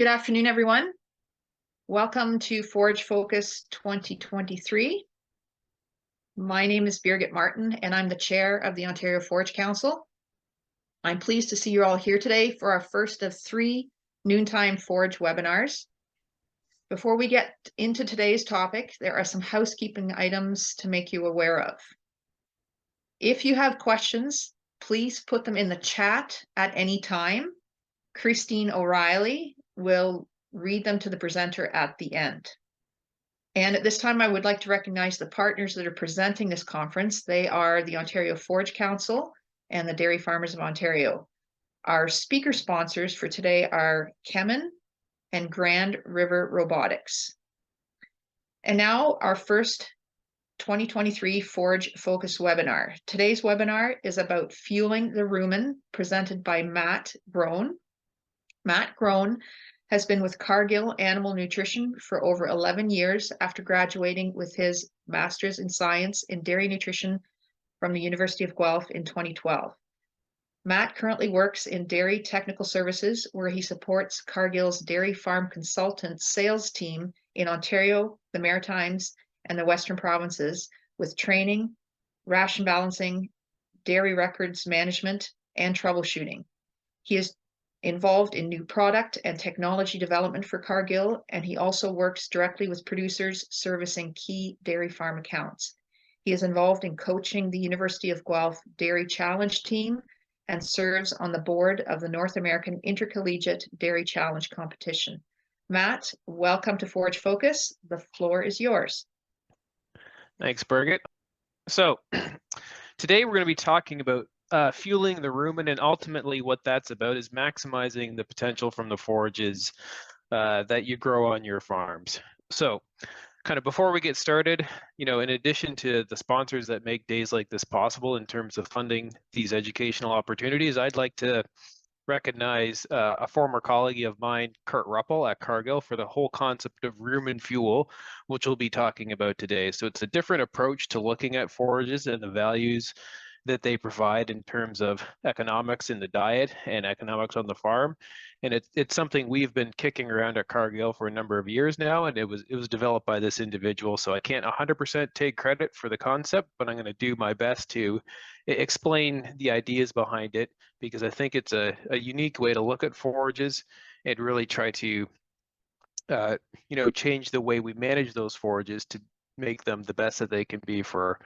Good afternoon, everyone. Welcome to Forage Focus 2023. My name is Birgit Martin, and I'm the chair of the Ontario Forage Council. I'm pleased to see you all here today for our first of 3 noontime forage webinars. Before we get into today's topic, there are some housekeeping items to make you aware of. If you have questions, please put them in the chat at any time. Christine O'Reilly will read them to the presenter at the end. And at this time, I would like to recognize the partners that are presenting this conference. They are the Ontario Forage Council and the Dairy Farmers of Ontario. Our speaker sponsors for today are Kemin and Grand River Robotics. And now our first 2023 Forage Focus webinar. Today's webinar is about fueling the rumen, presented by Matt Groen. Matt Groen has been with Cargill Animal Nutrition for over 11 years after graduating with his Master's in Science in Dairy Nutrition from the University of Guelph in 2012. Matt currently works in Dairy Technical Services, where he supports Cargill's Dairy Farm Consultant sales team in Ontario, the Maritimes, and the Western Provinces with training, ration balancing, dairy records management, and troubleshooting. He is involved in new product and technology development for Cargill, and he also works directly with producers servicing key dairy farm accounts. He is involved in coaching the University of Guelph Dairy Challenge team and serves on the board of the North American Intercollegiate Dairy Challenge competition. Matt, welcome to Forage Focus. The floor is yours. Thanks, Birgit. So today we're going to be talking about fueling the rumen, and ultimately what that's about is maximizing the potential from the forages that you grow on your farms. So kind of before we get started, in addition to the sponsors that make days like this possible in terms of funding these educational opportunities, I'd like to recognize a former colleague of mine, Kurt Ruppel at Cargill, for the whole concept of rumen fuel, which we'll be talking about today. So it's a different approach to looking at forages and the values that they provide in terms of economics in the diet and economics on the farm. And it's something we've been kicking around at Cargill for a number of years now, and it was developed by this individual. So I can't 100% take credit for the concept, but I'm going to do my best to explain the ideas behind it, because I think it's a unique way to look at forages and really try to change the way we manage those forages to make them the best that they can be for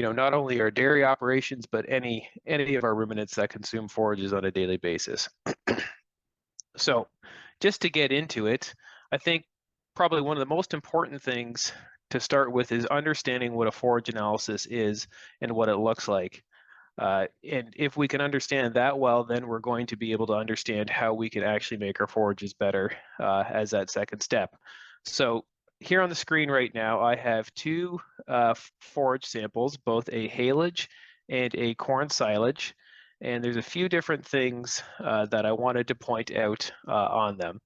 not only our dairy operations, but any of our ruminants that consume forages on a daily basis. So just to get into it, I think probably one of the most important things to start with is understanding what a forage analysis is and what it looks like. And if we can understand that well, then we're going to be able to understand how we can actually make our forages better as that second step. So here on the screen right now, I have 2 forage samples, both a haylage and a corn silage. And there's a few different things that I wanted to point out on them.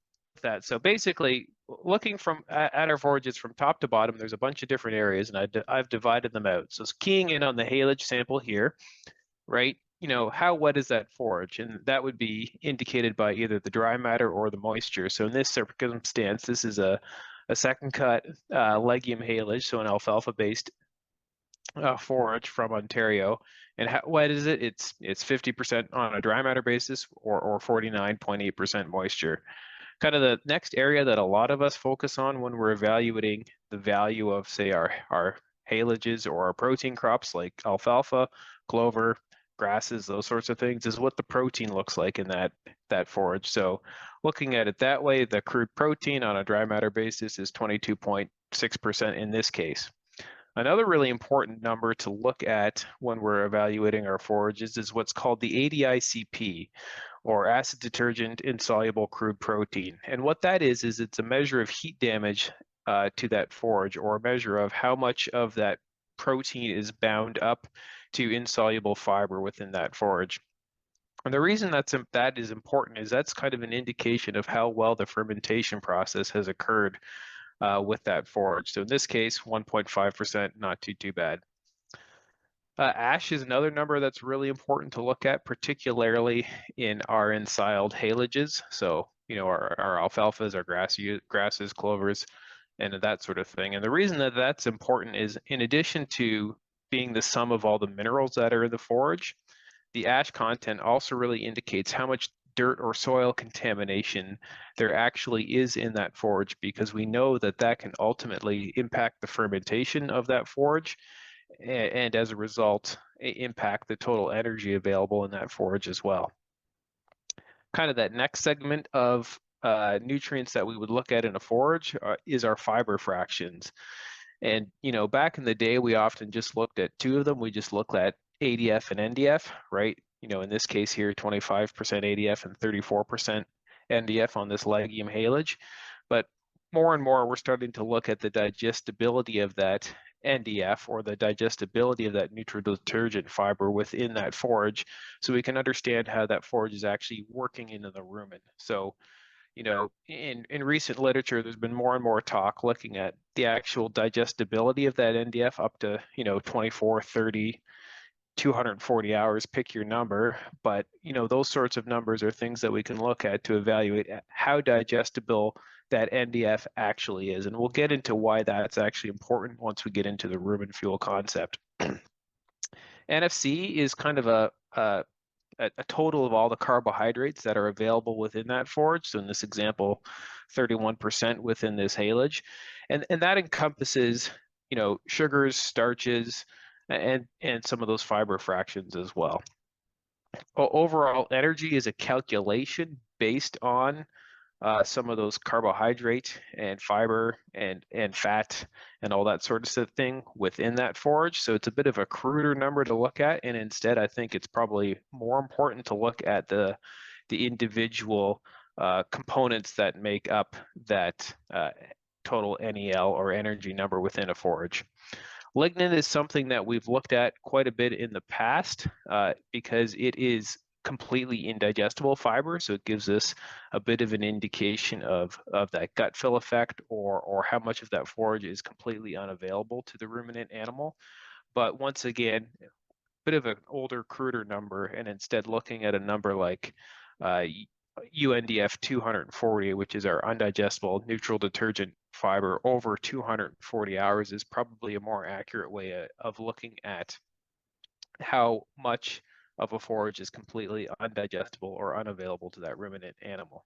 So basically, looking at our forages from top to bottom, there's a bunch of different areas, and I've divided them out. So keying in on the haylage sample here, right? How wet is that forage? And that would be indicated by either the dry matter or the moisture. So in this circumstance, this is a second cut legume haylage, so an alfalfa-based forage from Ontario. And how wet is it? It's 50% on a dry matter basis or 49.8% moisture. Kind of the next area that a lot of us focus on when we're evaluating the value of, say, our haylages or our protein crops like alfalfa, clover, grasses, those sorts of things, is what the protein looks like in that forage. So looking at it that way, the crude protein on a dry matter basis is 22.6% in this case. Another really important number to look at when we're evaluating our forages is what's called the ADICP, or acid detergent insoluble crude protein. And what that is it's a measure of heat damage to that forage, or a measure of how much of that protein is bound up to insoluble fiber within that forage. And the reason that is important is that's kind of an indication of how well the fermentation process has occurred with that forage. So in this case, 1.5%, not too bad. Ash is another number that's really important to look at, particularly in our ensiled haylages. So our alfalfas, our grasses, clovers, and that sort of thing. And the reason that that's important is, in addition to being the sum of all the minerals that are in the forage, the ash content also really indicates how much dirt or soil contamination there actually is in that forage, because we know that that can ultimately impact the fermentation of that forage, and as a result, impact the total energy available in that forage as well. Kind of that next segment of nutrients that we would look at in a forage is our fiber fractions. And, back in the day, we often just looked at two of them. We just looked at ADF and NDF, right? In this case here, 25% ADF and 34% NDF on this legume haylage. But more and more, we're starting to look at the digestibility of that NDF, or the digestibility of that nutrient fiber within that forage, so we can understand how that forage is actually working into the rumen. So, in recent literature, there's been more and more talk looking at the actual digestibility of that NDF up to, 24, 30, 240 hours, pick your number. But, those sorts of numbers are things that we can look at to evaluate how digestible that NDF actually is. And we'll get into why that's actually important once we get into the rumen fuel concept. NFC is kind of a total of all the carbohydrates that are available within that forage. So in this example, 31% within this haylage. And that encompasses, sugars, starches, and some of those fiber fractions as well. Overall energy is a calculation based on some of those carbohydrate and fiber and fat and all that sort of thing within that forage. So it's a bit of a cruder number to look at, and instead I think it's probably more important to look at the individual components that make up that total NEL, or energy number, within a forage. Lignin is something that we've looked at quite a bit in the past because it is completely indigestible fiber, so it gives us a bit of an indication of that gut fill effect, or how much of that forage is completely unavailable to the ruminant animal. But once again, a bit of an older, cruder number, and instead looking at a number like UNDF 240, which is our undigestible neutral detergent fiber over 240 hours, is probably a more accurate way of looking at how much of a forage is completely undigestible or unavailable to that ruminant animal.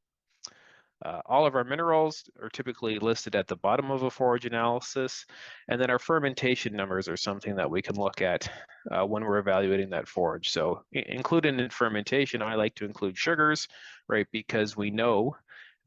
All of our minerals are typically listed at the bottom of a forage analysis, and then our fermentation numbers are something that we can look at when we're evaluating that forage. So included in fermentation, I like to include sugars, right? Because we know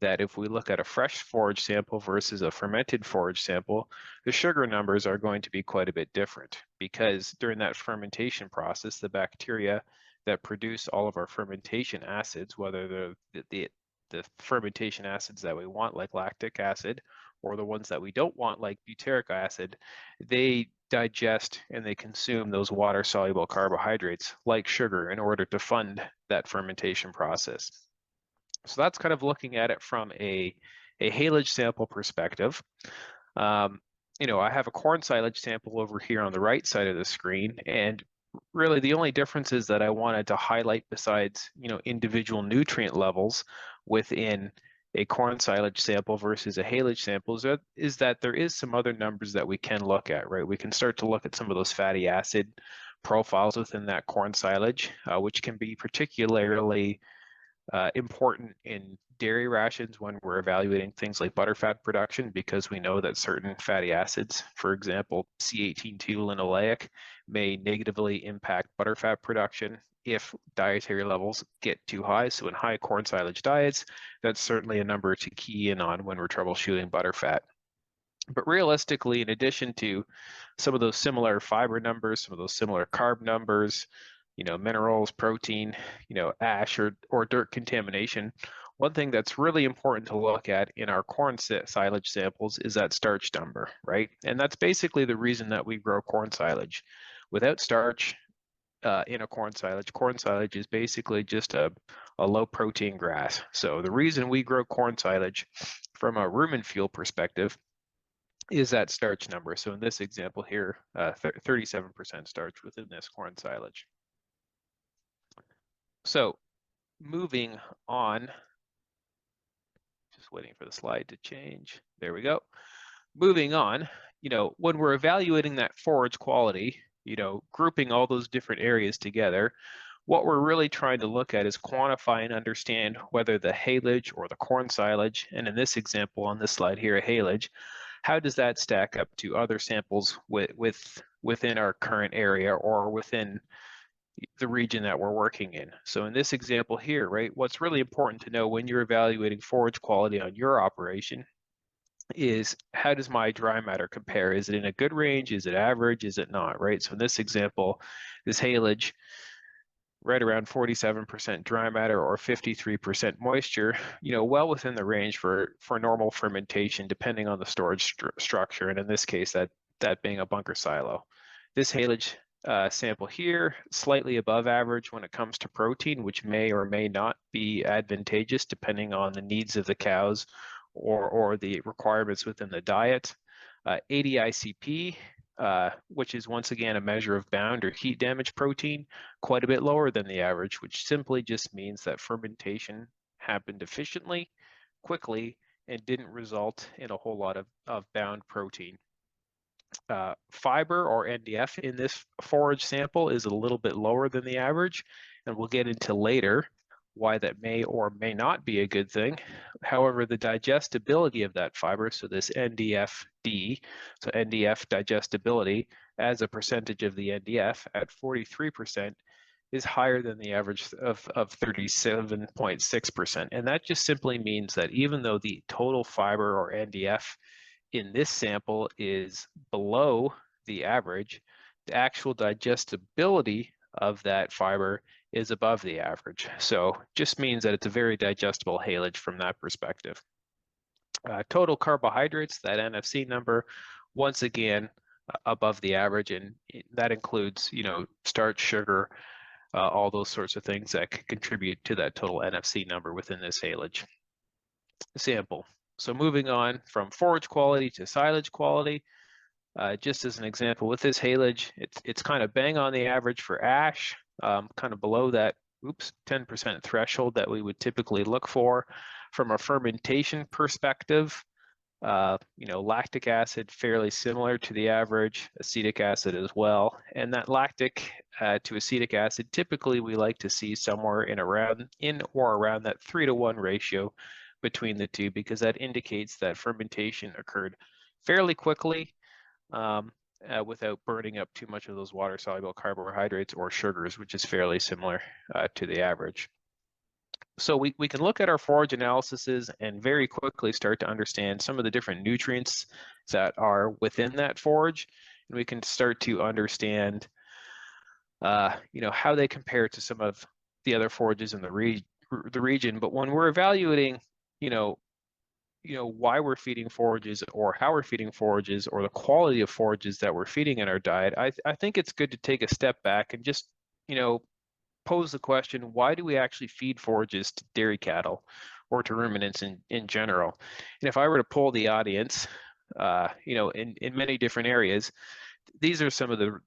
that if we look at a fresh forage sample versus a fermented forage sample, the sugar numbers are going to be quite a bit different, because during that fermentation process, the bacteria that produce all of our fermentation acids, whether the fermentation acids that we want, like lactic acid, or the ones that we don't want, like butyric acid, they digest and they consume those water-soluble carbohydrates like sugar in order to fund that fermentation process. So that's kind of looking at it from a haylage sample perspective. I have a corn silage sample over here on the right side of the screen, and really the only differences that I wanted to highlight, besides individual nutrient levels within a corn silage sample versus a haylage sample, is that there is some other numbers that we can look at, right? We can start to look at some of those fatty acid profiles within that corn silage, which can be particularly important in dairy rations when we're evaluating things like butterfat production, because we know that certain fatty acids, for example, C18-2 linoleic, may negatively impact butterfat production if dietary levels get too high. So in high corn silage diets, that's certainly a number to key in on when we're troubleshooting butterfat. But realistically, in addition to some of those similar fiber numbers, some of those similar carb numbers, minerals, protein, ash or dirt contamination, one thing that's really important to look at in our corn silage samples is that starch number, right? And that's basically the reason that we grow corn silage. Without starch in a corn silage is basically just a low protein grass. So the reason we grow corn silage from a rumen fuel perspective is that starch number. So in this example here, 37% starch within this corn silage. So moving on Just waiting for the slide to change. There we go. Moving on, when we're evaluating that forage quality, grouping all those different areas together, what we're really trying to look at is quantify and understand whether the haylage or the corn silage, and in this example on this slide here, a haylage, how does that stack up to other samples within our current area or within the region that we're working in. So in this example here, right, what's really important to know when you're evaluating forage quality on your operation is how does my dry matter compare? Is it in a good range? Is it average? Is it not, right? So in this example, this haylage, right around 47% dry matter or 53% moisture, well within the range for normal fermentation, depending on the storage structure. And in this case, that being a bunker silo. This haylage sample here, slightly above average when it comes to protein, which may or may not be advantageous depending on the needs of the cows or the requirements within the diet. 80 ICP, which is once again a measure of bound or heat damage protein, quite a bit lower than the average, which simply just means that fermentation happened efficiently, quickly, and didn't result in a whole lot of bound protein. Fiber or NDF in this forage sample is a little bit lower than the average, and we'll get into later why that may or may not be a good thing. However, the digestibility of that fiber, so this NDFD, so NDF digestibility as a percentage of the NDF at 43% is higher than the average of 37.6%. And that just simply means that even though the total fiber or NDF in this sample is below the average, the actual digestibility of that fiber is above the average. So just means that it's a very digestible haylage from that perspective. Total carbohydrates, that NFC number, once again, above the average, and that includes, starch, sugar, all those sorts of things that could contribute to that total NFC number within this haylage sample. So moving on from forage quality to silage quality, just as an example, with this haylage, it's kind of bang on the average for ash, kind of below that 10% threshold that we would typically look for. From a fermentation perspective, lactic acid fairly similar to the average, acetic acid as well. And that lactic to acetic acid, typically we like to see somewhere in or around that 3-to-1 ratio between the two, because that indicates that fermentation occurred fairly quickly without burning up too much of those water-soluble carbohydrates or sugars, which is fairly similar to the average. So we can look at our forage analyses and very quickly start to understand some of the different nutrients that are within that forage, and we can start to understand how they compare to some of the other forages in the region. But when we're evaluating why we're feeding forages or how we're feeding forages or the quality of forages that we're feeding in our diet, I think it's good to take a step back and just pose the question, why do we actually feed forages to dairy cattle or to ruminants in general? And if I were to poll the audience, in many different areas, these are some of the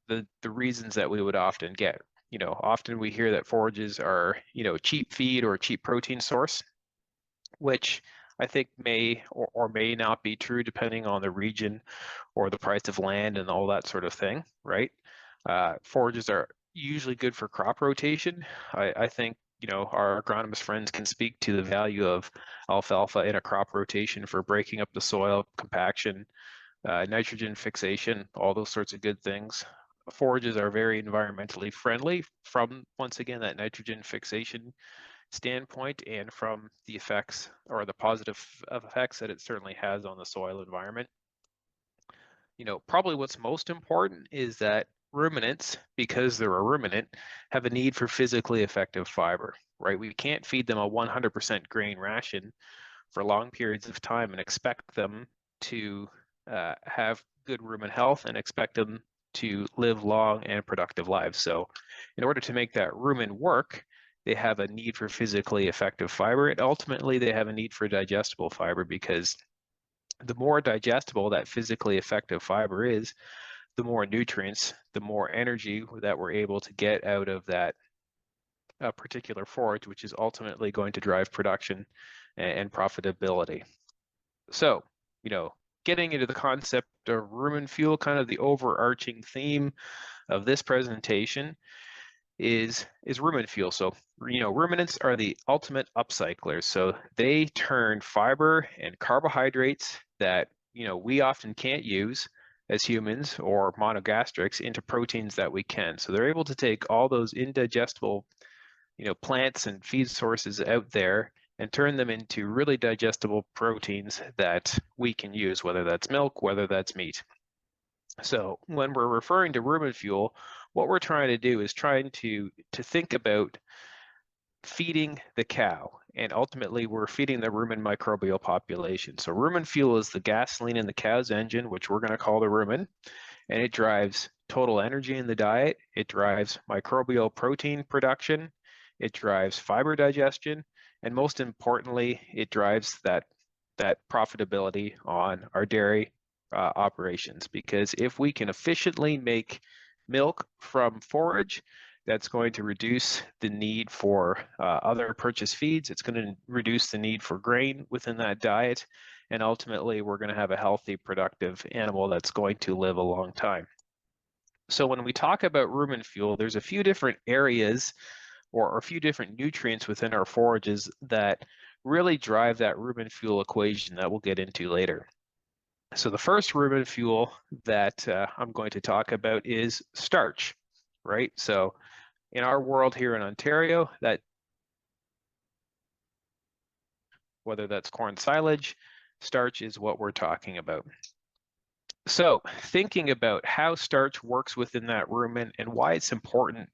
reasons that we would often get. Often we hear that forages are, cheap feed or a cheap protein source, which I think may or may not be true depending on the region or the price of land and all that sort of thing, right? Forages are usually good for crop rotation. I think, our agronomist friends can speak to the value of alfalfa in a crop rotation for breaking up the soil, compaction, nitrogen fixation, all those sorts of good things. Forages are very environmentally friendly from, once again, that nitrogen fixation standpoint and from the effects or the positive effects that it certainly has on the soil environment. Probably what's most important is that ruminants, because they're a ruminant, have a need for physically effective fiber, right? We can't feed them a 100% grain ration for long periods of time and expect them to have good rumen health and expect them to live long and productive lives. So in order to make that rumen work, they have a need for physically effective fiber, and ultimately they have a need for digestible fiber, because the more digestible that physically effective fiber is, the more nutrients, the more energy that we're able to get out of that particular forage, which is ultimately going to drive production and profitability. So, getting into the concept of rumen fuel, kind of the overarching theme of this presentation is rumen fuel. So, ruminants are the ultimate upcyclers. So they turn fiber and carbohydrates that, we often can't use as humans or monogastrics into proteins that we can. So they're able to take all those indigestible, plants and feed sources out there and turn them into really digestible proteins that we can use, whether that's milk, whether that's meat. So when we're referring to rumen fuel, what we're trying to do is trying to think about feeding the cow, and ultimately we're feeding the rumen microbial population. So rumen fuel is the gasoline in the cow's engine, which we're going to call the rumen, and it drives total energy in the diet. It drives microbial protein production. It drives fiber digestion, and most importantly, it drives that profitability on our dairy operations. Because if we can efficiently make milk from forage, that's going to reduce the need for other purchase feeds. It's going to reduce the need for grain within that diet. And ultimately, we're going to have a healthy, productive animal that's going to live a long time. So when we talk about rumen fuel, there's a few different areas or a few different nutrients within our forages that really drive that rumen fuel equation that we'll get into later. So the first rumen fuel that I'm going to talk about is starch, right? So in our world here in Ontario, that whether that's corn silage, starch is what we're talking about. So thinking about how starch works within that rumen and why it's important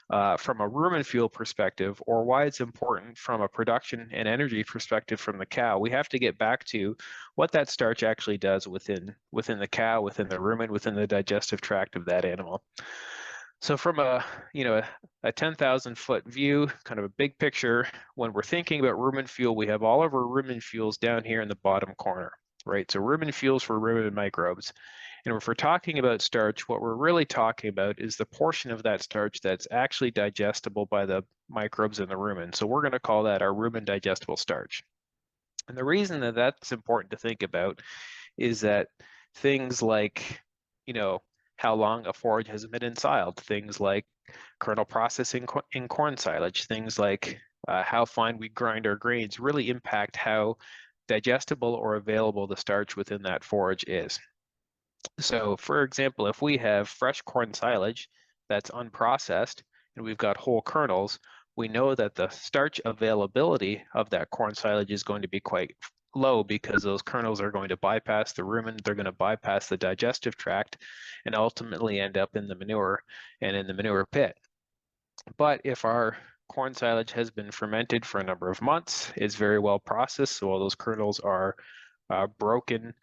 from a rumen fuel perspective, or why it's important from a production and energy perspective from the cow, we have to get back to what that starch actually does within the cow, within the rumen, within the digestive tract of that animal. So from a 10,000 foot view, kind of a big picture, when we're thinking about rumen fuel, we have all of our rumen fuels down here in the bottom corner, right? So rumen fuels for rumen microbes. And if we're talking about starch, what we're really talking about is the portion of that starch that's actually digestible by the microbes in the rumen. So we're going to call that our rumen digestible starch. And the reason that that's important to think about is that things like, how long a forage has been ensiled, things like kernel processing in corn silage, things like how fine we grind our grains really impact how digestible or available the starch within that forage is. So for example, if we have fresh corn silage that's unprocessed and we've got whole kernels, we know that the starch availability of that corn silage is going to be quite low because those kernels are going to bypass the rumen, they're going to bypass the digestive tract and ultimately end up in the manure and in the manure pit. But if our corn silage has been fermented for a number of months, it's very well processed, so all those kernels are broken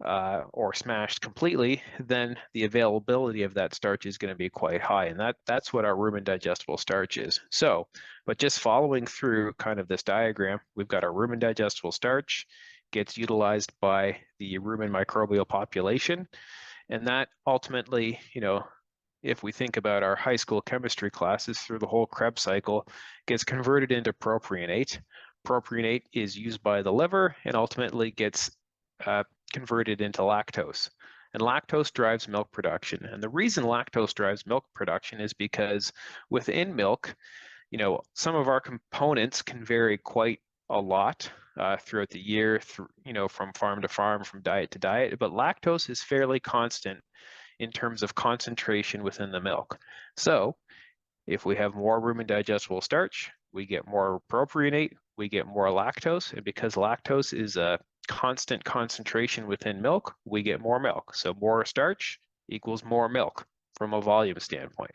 or smashed completely, then the availability of that starch is going to be quite high. And that's what our rumen digestible starch is. So, but just following through kind of this diagram, we've got our rumen digestible starch gets utilized by the rumen microbial population. And that ultimately, if we think about our high school chemistry classes through the whole Krebs cycle, gets converted into propionate. Propionate is used by the liver and ultimately gets converted into lactose. And lactose drives milk production. And the reason lactose drives milk production is because within milk, some of our components can vary quite a lot throughout the year, from farm to farm, from diet to diet, but lactose is fairly constant in terms of concentration within the milk. So if we have more rumen digestible starch, we get more propionate, we get more lactose, and because lactose is a constant concentration within milk, we get more milk. So more starch equals more milk from a volume standpoint.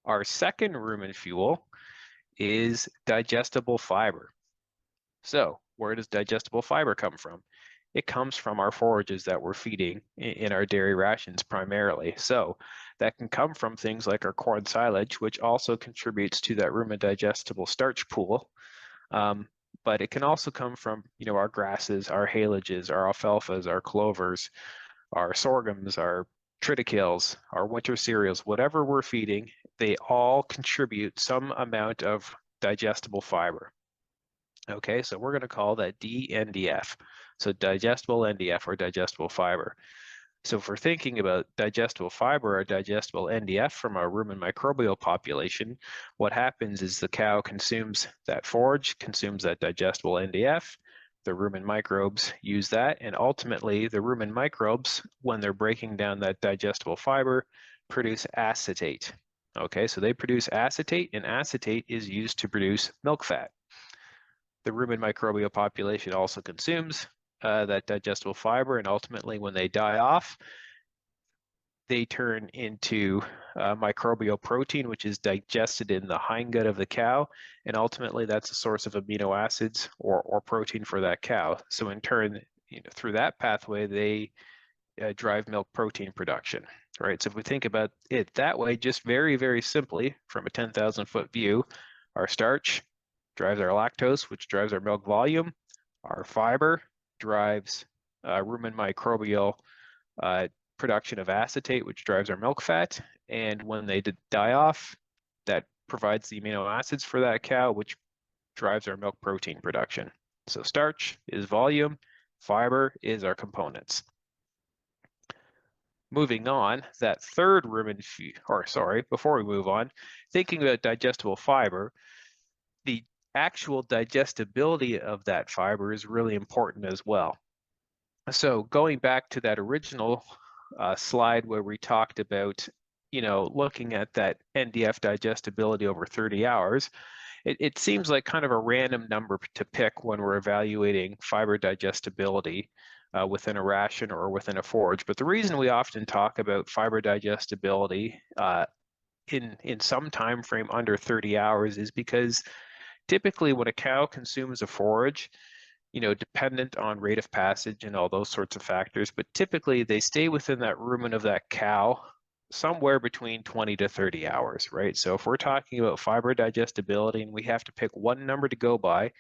Our second rumen fuel is digestible fiber. So where does digestible fiber come from? It comes from our forages that we're feeding in our dairy rations primarily. So that can come from things like our corn silage, which also contributes to that rumen digestible starch pool. But it can also come from, our grasses, our haylage, our alfalfas, our clovers, our sorghums, our triticales, our winter cereals, whatever we're feeding, they all contribute some amount of digestible fiber. Okay, so we're going to call that DNDF. So digestible NDF or digestible fiber. So if we're thinking about digestible fiber or digestible NDF from our rumen microbial population, what happens is the cow consumes that forage, consumes that digestible NDF, the rumen microbes use that, and ultimately the rumen microbes, when they're breaking down that digestible fiber, produce acetate. Okay, so they produce acetate, and acetate is used to produce milk fat. The rumen microbial population also consumes that digestible fiber, and ultimately when they die off, they turn into microbial protein, which is digested in the hindgut of the cow, and ultimately that's a source of amino acids or protein for that cow. So in turn, through that pathway, they drive milk protein production, right? So if we think about it that way, just very, very simply from a 10,000 foot view, our starch drives our lactose, which drives our milk volume. Our fiber drives rumen microbial production of acetate, which drives our milk fat. And when they die off, that provides the amino acids for that cow, which drives our milk protein production. So starch is volume, fiber is our components. Moving on, that third rumen, before we move on, thinking about digestible fiber, the actual digestibility of that fiber is really important as well. So going back to that original slide where we talked about, looking at that NDF digestibility over 30 hours, it seems like kind of a random number to pick when we're evaluating fiber digestibility within a ration or within a forage. But the reason we often talk about fiber digestibility in some time frame under 30 hours is because typically when a cow consumes a forage, dependent on rate of passage and all those sorts of factors, but typically they stay within that rumen of that cow somewhere between 20 to 30 hours, right? So if we're talking about fiber digestibility and we have to pick one number to go by,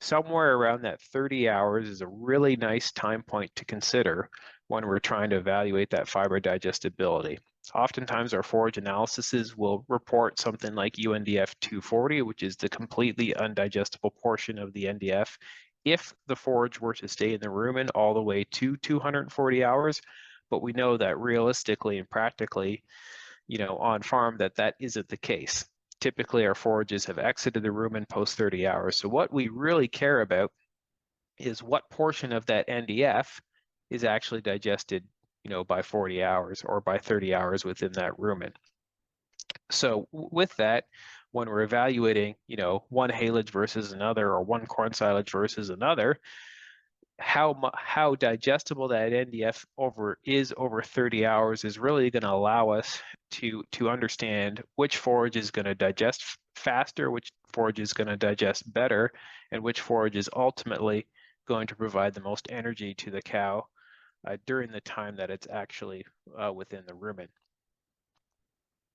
somewhere around that 30 hours is a really nice time point to consider when we're trying to evaluate that fiber digestibility. Oftentimes our forage analyses will report something like UNDF 240, which is the completely undigestible portion of the NDF, if the forage were to stay in the rumen all the way to 240 hours. But we know that realistically and practically, on farm, that isn't the case. Typically, our forages have exited the rumen post 30 hours. So what we really care about is what portion of that NDF is actually digested, by 40 hours or by 30 hours within that rumen. So with that, when we're evaluating, one haylage versus another or one corn silage versus another, how digestible that NDF is over 30 hours is really going to allow us to understand which forage is going to digest faster, which forage is going to digest better, and which forage is ultimately going to provide the most energy to the cow during the time that it's actually within the rumen.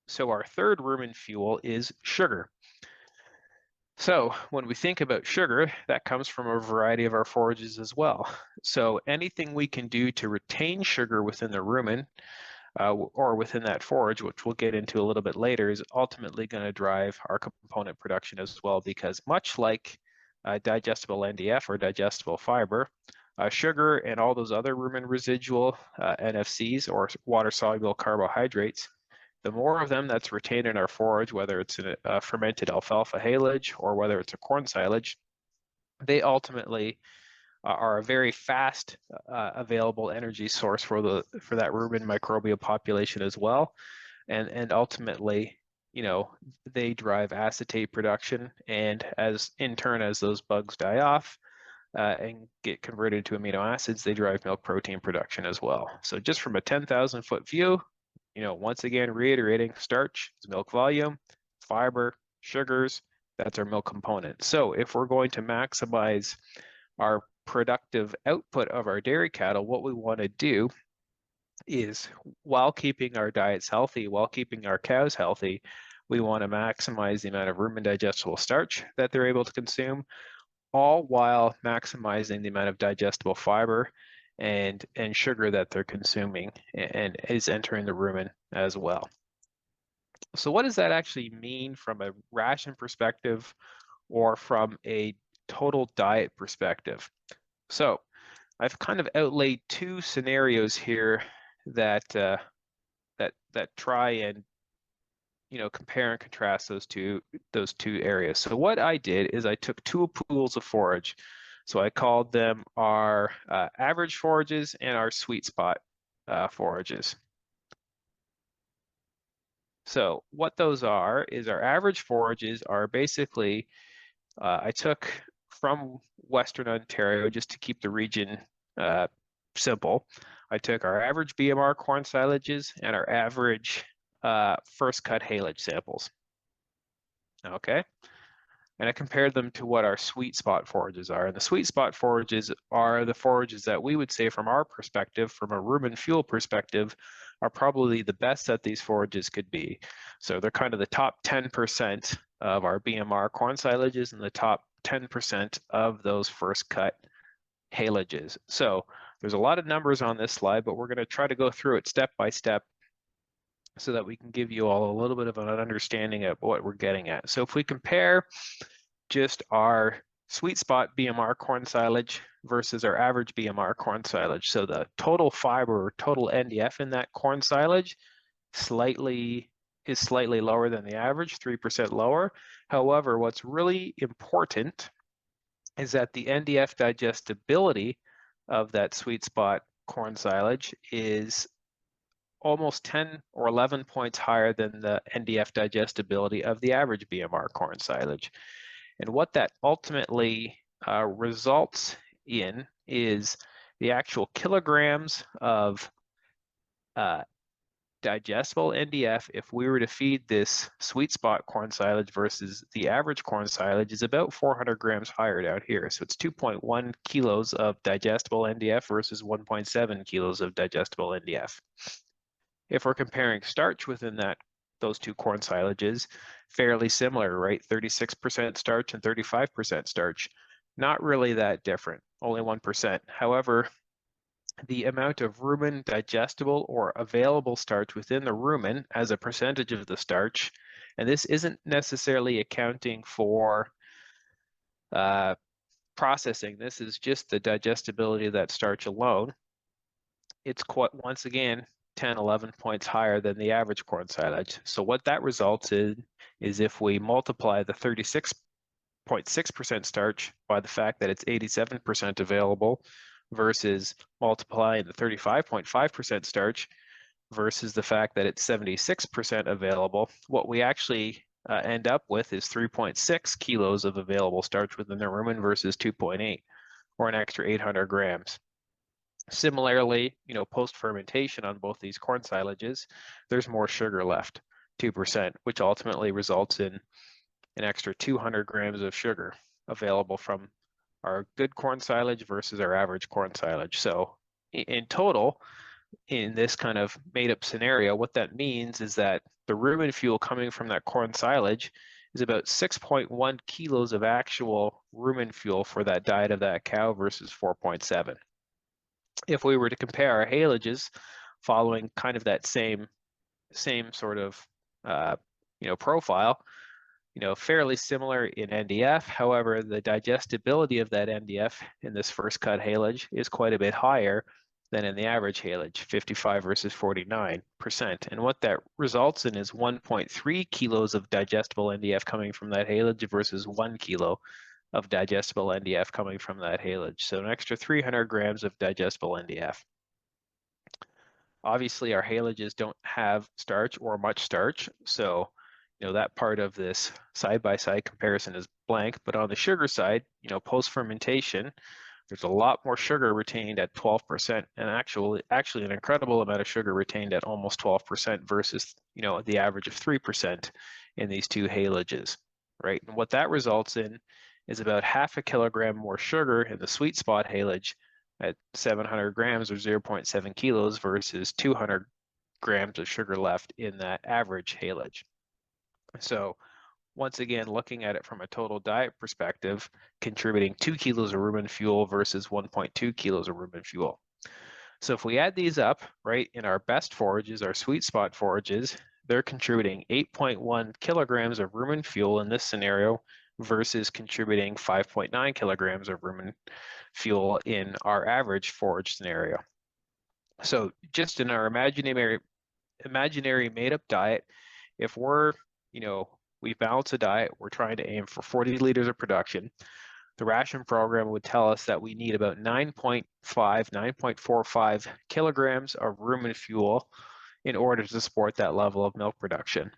So our third rumen fuel is sugar. So when we think about sugar, that comes from a variety of our forages as well. So anything we can do to retain sugar within the rumen or within that forage, which we'll get into a little bit later, is ultimately going to drive our component production as well, because much like digestible NDF or digestible fiber, sugar and all those other rumen residual NFCs or water-soluble carbohydrates, the more of them that's retained in our forage, whether it's a fermented alfalfa haylage or whether it's a corn silage, they ultimately are a very fast available energy source for that rumen microbial population as well, and ultimately, they drive acetate production, and as those bugs die off and get converted to amino acids, they drive milk protein production as well. So just from a 10,000 foot view, once again, reiterating, starch is milk volume, fiber, sugars, that's our milk component. So if we're going to maximize our productive output of our dairy cattle, what we want to do is, while keeping our diets healthy, while keeping our cows healthy, we want to maximize the amount of rumen digestible starch that they're able to consume, all while maximizing the amount of digestible fiber and sugar that they're consuming and is entering the rumen as well. So what does that actually mean from a ration perspective or from a total diet perspective. So I've kind of outlaid two scenarios here that that try and compare and contrast those two areas. So what I did is I took two pools of forage. So I called them our average forages and our sweet spot forages. So what those are is our average forages are basically, I took from Western Ontario, just to keep the region simple, I took our average BMR corn silages and our average first cut haylage samples. Okay. And I compared them to what our sweet spot forages are. And the sweet spot forages are the forages that we would say from our perspective, from a rumen fuel perspective, are probably the best that these forages could be. So they're kind of the top 10% of our BMR corn silages and the top 10% of those first cut haylages. So there's a lot of numbers on this slide, but we're going to try to go through it step by step so that we can give you all a little bit of an understanding of what we're getting at. So if we compare just our sweet spot BMR corn silage versus our average BMR corn silage, so the total fiber or total NDF in that corn silage is slightly lower than the average, 3% lower. However, what's really important is that the NDF digestibility of that sweet spot corn silage is almost 10 or 11 points higher than the NDF digestibility of the average BMR corn silage. And what that ultimately results in is the actual kilograms of digestible NDF. If we were to feed this sweet spot corn silage versus the average corn silage, is about 400 grams higher down here. So it's 2.1 kilos of digestible NDF versus 1.7 kilos of digestible NDF. If we're comparing starch within those two corn silages, fairly similar, right? 36% starch and 35% starch. Not really that different, only 1%. However, the amount of rumen digestible or available starch within the rumen as a percentage of the starch, and this isn't necessarily accounting for processing, this is just the digestibility of that starch alone. It's quite, once again, 10, 11 points higher than the average corn silage. So what that results in is if we multiply the 36.6% starch by the fact that it's 87% available versus multiplying the 35.5% starch versus the fact that it's 76% available, what we actually end up with is 3.6 kilos of available starch within the rumen versus 2.8, or an extra 800 grams. Similarly, post-fermentation on both these corn silages, there's more sugar left, 2%, which ultimately results in an extra 200 grams of sugar available from our good corn silage versus our average corn silage. So in total, in this kind of made-up scenario, what that means is that the rumen fuel coming from that corn silage is about 6.1 kilos of actual rumen fuel for that diet of that cow versus 4.7. If we were to compare our haylages following kind of that same sort of profile, fairly similar in NDF. However, the digestibility of that NDF in this first cut haylage is quite a bit higher than in the average haylage, 55 versus 49%. And what that results in is 1.3 kilos of digestible NDF coming from that haylage versus 1 kilo of digestible NDF coming from that haylage. So an extra 300 grams of digestible NDF. Obviously, our haylages don't have starch or much starch, so that part of this side-by-side comparison is blank. But on the sugar side, post-fermentation, there's a lot more sugar retained at 12%, and actually an incredible amount of sugar retained at almost 12% versus the average of 3% in these two haylages, right? And what that results in is about half a kilogram more sugar in the sweet spot haylage at 700 grams or 0.7 kilos versus 200 grams of sugar left in that average haylage. So once again, looking at it from a total diet perspective, contributing 2 kilos of rumen fuel versus 1.2 kilos of rumen fuel. So if we add these up, right, in our best forages, our sweet spot forages, they're contributing 8.1 kilograms of rumen fuel in this scenario versus contributing 5.9 kilograms of rumen fuel in our average forage scenario. So just in our imaginary made-up diet, if we're, we balance a diet, we're trying to aim for 40 liters of production, the ration program would tell us that we need about 9.45 kilograms of rumen fuel in order to support that level of milk production,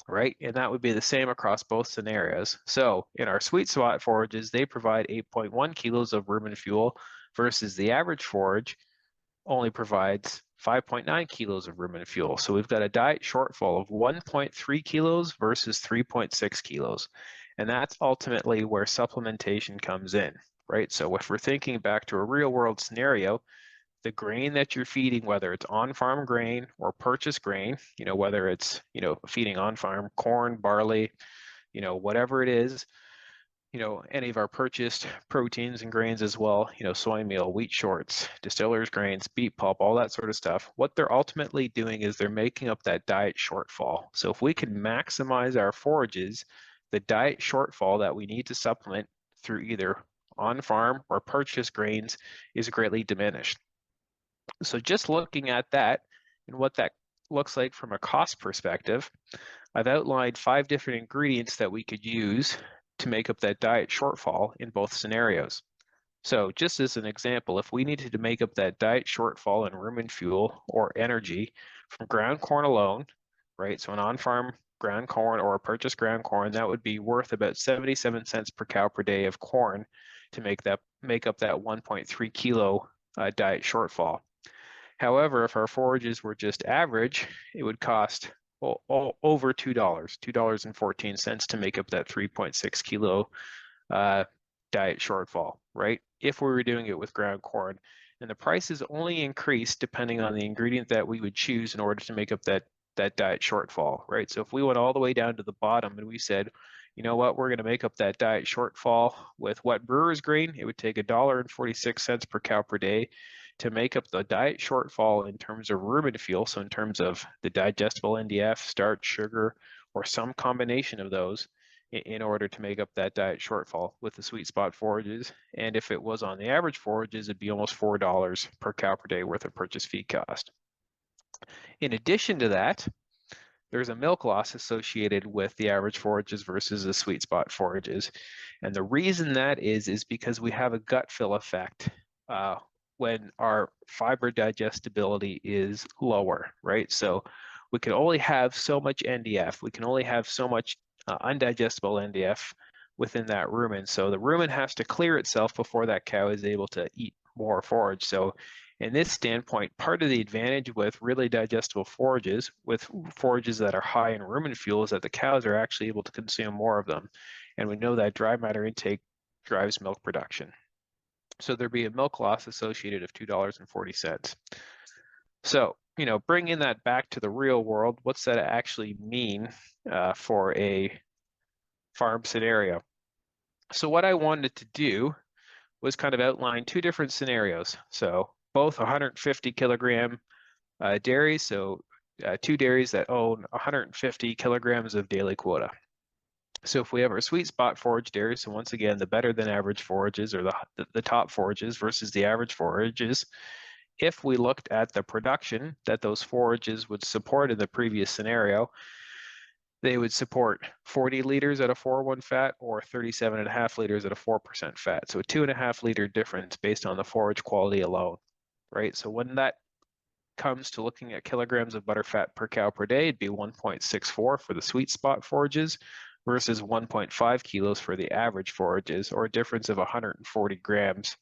right? And that would be the same across both scenarios. So in our sweet spot forages, they provide 8.1 kilos of rumen fuel versus the average forage only provides 5.9 kilos of rumen fuel. So we've got a diet shortfall of 1.3 kilos versus 3.6 kilos. And that's ultimately where supplementation comes in, right? So if we're thinking back to a real world scenario, the grain that you're feeding, whether it's on-farm grain or purchased grain, whether it's, feeding on-farm corn, barley, whatever it is, any of our purchased proteins and grains as well, soy meal, wheat shorts, distillers grains, beet pulp, all that sort of stuff. What they're ultimately doing is they're making up that diet shortfall. So if we can maximize our forages, the diet shortfall that we need to supplement through either on-farm or purchased grains is greatly diminished. So just looking at that and what that looks like from a cost perspective, I've outlined 5 different ingredients that we could use to make up that diet shortfall in both scenarios. So just as an example, if we needed to make up that diet shortfall in rumen fuel or energy from ground corn alone, right? So an on-farm ground corn or a purchased ground corn, that would be worth about 77 cents per cow per day of corn to make up that 1.3 kilo diet shortfall. However, if our forages were just average, it would cost over $2, $2.14 to make up that 3.6 kilo diet shortfall, right? If we were doing it with ground corn. And the prices only increase depending on the ingredient that we would choose in order to make up that diet shortfall, right? So if we went all the way down to the bottom and we said, you know what, we're going to make up that diet shortfall with wet brewer's grain, it would take $1.46 per cow per day to make up the diet shortfall in terms of rumen fuel, so in terms of the digestible NDF, starch, sugar, or some combination of those in order to make up that diet shortfall with the sweet spot forages. And if it was on the average forages, it'd be almost $4 per cow per day worth of purchase feed cost. In addition to that, there's a milk loss associated with the average forages versus the sweet spot forages. And the reason that is because we have a gut fill effect when our fiber digestibility is lower, right? So we can only have so much NDF. We can only have so much undigestible NDF within that rumen. So the rumen has to clear itself before that cow is able to eat more forage. So in this standpoint, part of the advantage with really digestible forages, with forages that are high in rumen fuel, is that the cows are actually able to consume more of them. And we know that dry matter intake drives milk production. So there'd be a milk loss associated of $2.40. So, bringing that back to the real world, what's that actually mean for a farm scenario? So what I wanted to do was kind of outline 2 different scenarios. So both 150 kilogram dairies, so 2 dairies that own 150 kilograms of daily quota. So if we have our sweet spot forage dairies, so once again, the better than average forages or the top forages versus the average forages, if we looked at the production that those forages would support in the previous scenario, they would support 40 liters at a 4.1 fat or 37.5 liters at a 4% fat. So a 2.5 liter difference based on the forage quality alone, right? So when that comes to looking at kilograms of butterfat per cow per day, it'd be 1.64 for the sweet spot forages versus 1.5 kilos for the average forages, or a difference of 140 grams,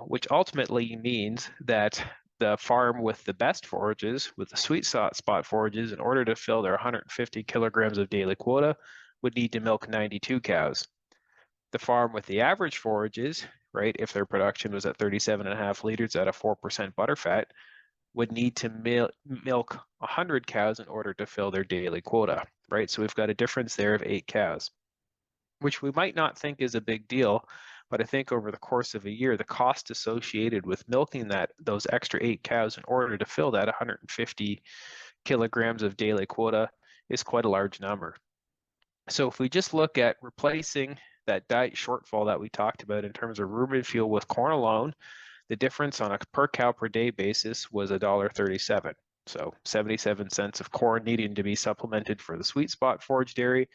which ultimately means that the farm with the best forages, with the sweet spot forages, in order to fill their 150 kilograms of daily quota, would need to milk 92 cows. The farm with the average forages, right, if their production was at 37.5 liters at a 4% butterfat, would need to milk 100 cows in order to fill their daily quota, right? So we've got a difference there of 8 cows, which we might not think is a big deal, but I think over the course of a year, the cost associated with milking those extra 8 cows in order to fill that 150 kilograms of daily quota is quite a large number. So if we just look at replacing that diet shortfall that we talked about in terms of rumen fuel with corn alone, the difference on a per cow per day basis was $1.37. So 77 cents of corn needing to be supplemented for the sweet spot forage dairy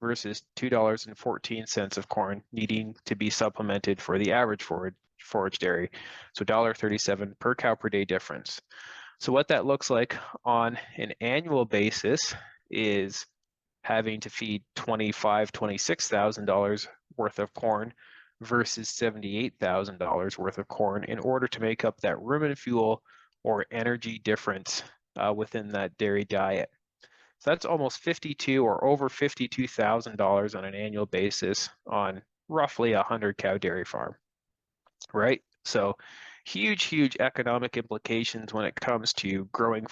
versus $2.14 of corn needing to be supplemented for the average forage dairy. So $1.37 per cow per day difference. So what that looks like on an annual basis is having to feed $26,000 worth of corn versus $78,000 worth of corn in order to make up that rumen fuel or energy difference within that dairy diet. So that's almost $52,000 or over $52,000 on an annual basis on roughly a 100 cow dairy farm, right? So huge economic implications when it comes to growing,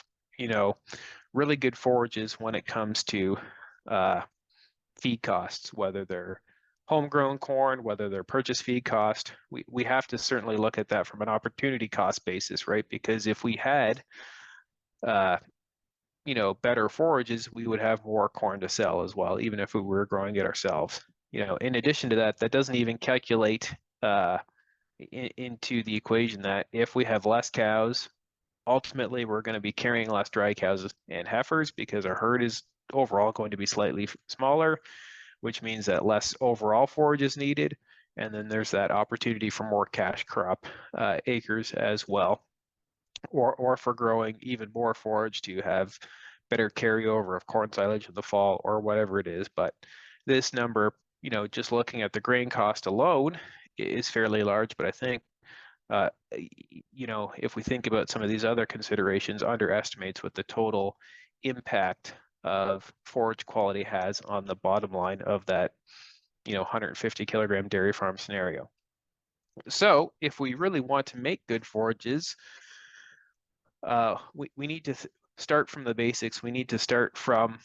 really good forages when it comes to feed costs, whether they're homegrown corn, whether they're purchase feed cost. We have to certainly look at that from an opportunity cost basis, right? Because if we had better forages, we would have more corn to sell as well, even if we were growing it ourselves. In addition to that, that doesn't even calculate into the equation that if we have less cows, ultimately we're going to be carrying less dry cows and heifers because our herd is overall going to be slightly smaller, which means that less overall forage is needed. And then there's that opportunity for more cash crop acres as well, or for growing even more forage to have better carryover of corn silage in the fall or whatever it is. But this number, just looking at the grain cost alone is fairly large, but I think if we think about some of these other considerations, underestimates what the total impact of forage quality has on the bottom line of that, 150 kilogram dairy farm scenario. So if we really want to make good forages, we need to start from the basics. We need to start from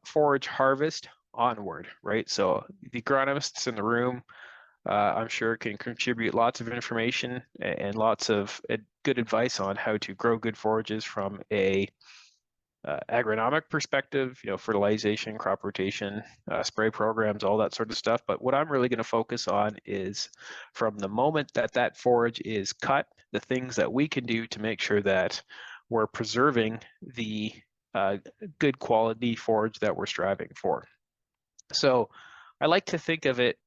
forage harvest onward, right? So the agronomists in the room, I'm sure can contribute lots of information and lots of good advice on how to grow good forages from a agronomic perspective, fertilization, crop rotation, spray programs, all that sort of stuff. But what I'm really going to focus on is from the moment that forage is cut, the things that we can do to make sure that we're preserving the good quality forage that we're striving for. So I like to think of it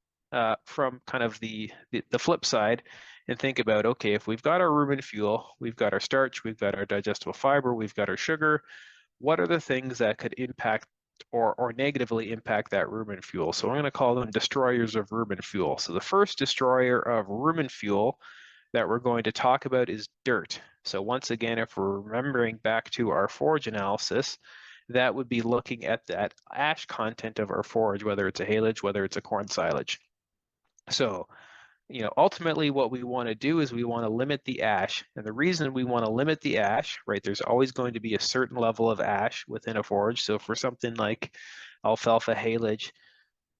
from kind of the flip side and think about, okay, if we've got our rumen fuel, we've got our starch, we've got our digestible fiber, we've got our sugar, what are the things that could impact or negatively impact that rumen fuel? So I'm going to call them destroyers of rumen fuel. So the first destroyer of rumen fuel that we're going to talk about is dirt. So once again, if we're remembering back to our forage analysis, that would be looking at that ash content of our forage, whether it's a haylage, whether it's a corn silage. So, ultimately what we want to do is we want to limit the ash. And the reason we want to limit the ash, right, there's always going to be a certain level of ash within a forage. So for something like alfalfa haylage,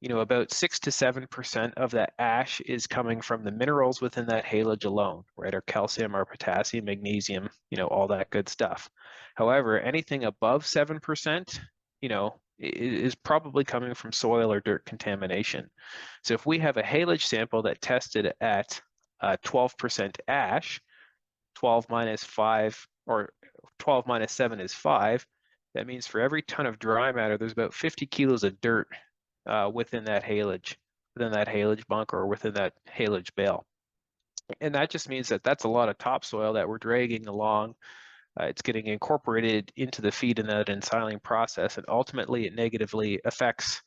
about 6 to 7% of that ash is coming from the minerals within that haylage alone, right? Our calcium, our potassium, magnesium, all that good stuff. However, anything above 7%, is probably coming from soil or dirt contamination. So if we have a haylage sample that tested at 12% ash, 12 minus 5 or 12 minus 7 is 5. That means for every ton of dry matter, there's about 50 kilos of dirt within that haylage bunk or within that haylage bale. And that just means that that's a lot of topsoil that we're dragging along. It's getting incorporated into the feed in that ensiling process, and ultimately it negatively affects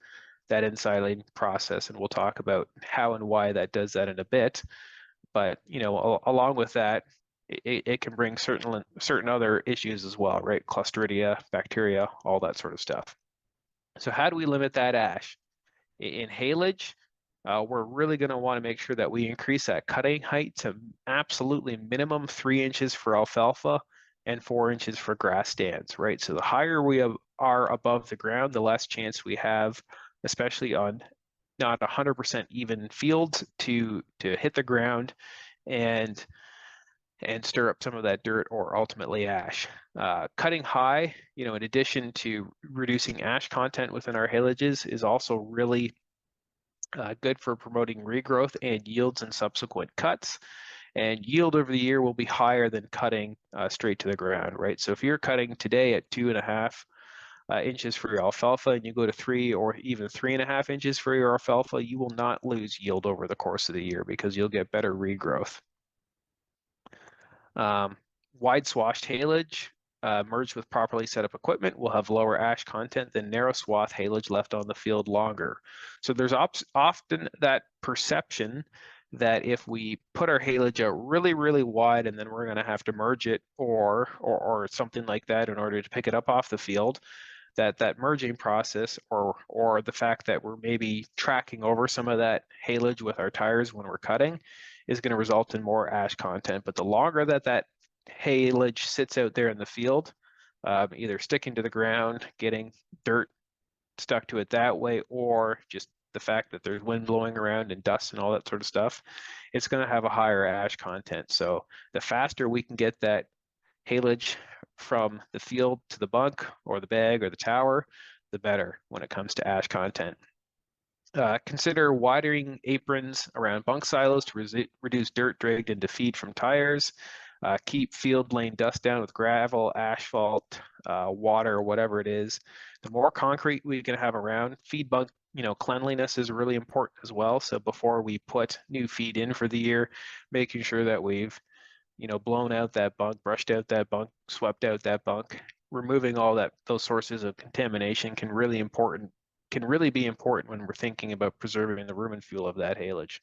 that ensiling process. And we'll talk about how and why that does that in a bit. But, along with that, it can bring certain other issues as well, right? Clostridia, bacteria, all that sort of stuff. So how do we limit that ash? In haylage, we're really going to want to make sure that we increase that cutting height to absolutely minimum 3 inches for alfalfa and 4 inches for grass stands, right? So the higher we are above the ground, the less chance we have, especially on not 100% even fields, to hit the ground and and stir up some of that dirt or ultimately ash. Cutting high, in addition to reducing ash content within our haelages, is also really good for promoting regrowth and yields in subsequent cuts. And yield over the year will be higher than cutting straight to the ground, right? So if you're cutting today at 2.5 inches for your alfalfa and you go to 3 or even 3.5 inches for your alfalfa, you will not lose yield over the course of the year because you'll get better regrowth. Wide swathed haylage merged with properly set up equipment will have lower ash content than narrow swath haylage left on the field longer. So there's often that perception that if we put our haylage out really, really wide and then we're going to have to merge it or something like that in order to pick it up off the field, that merging process or the fact that we're maybe tracking over some of that haylage with our tires when we're cutting is going to result in more ash content. But the longer that haylage sits out there in the field, either sticking to the ground, getting dirt stuck to it that way, or just the fact that there's wind blowing around and dust and all that sort of stuff, it's going to have a higher ash content. So the faster we can get that haylage from the field to the bunk or the bag or the tower, the better when it comes to ash content. Consider widening aprons around bunk silos to reduce dirt dragged into feed from tires. Keep field lane dust down with gravel, asphalt, water, whatever it is. The more concrete we can have around, feed bunk, cleanliness is really important as well. So before we put new feed in for the year, making sure that we've blown out that bunk, brushed out that bunk, swept out that bunk, removing all those sources of contamination can really be important when we're thinking about preserving the rumen fuel of that haylage.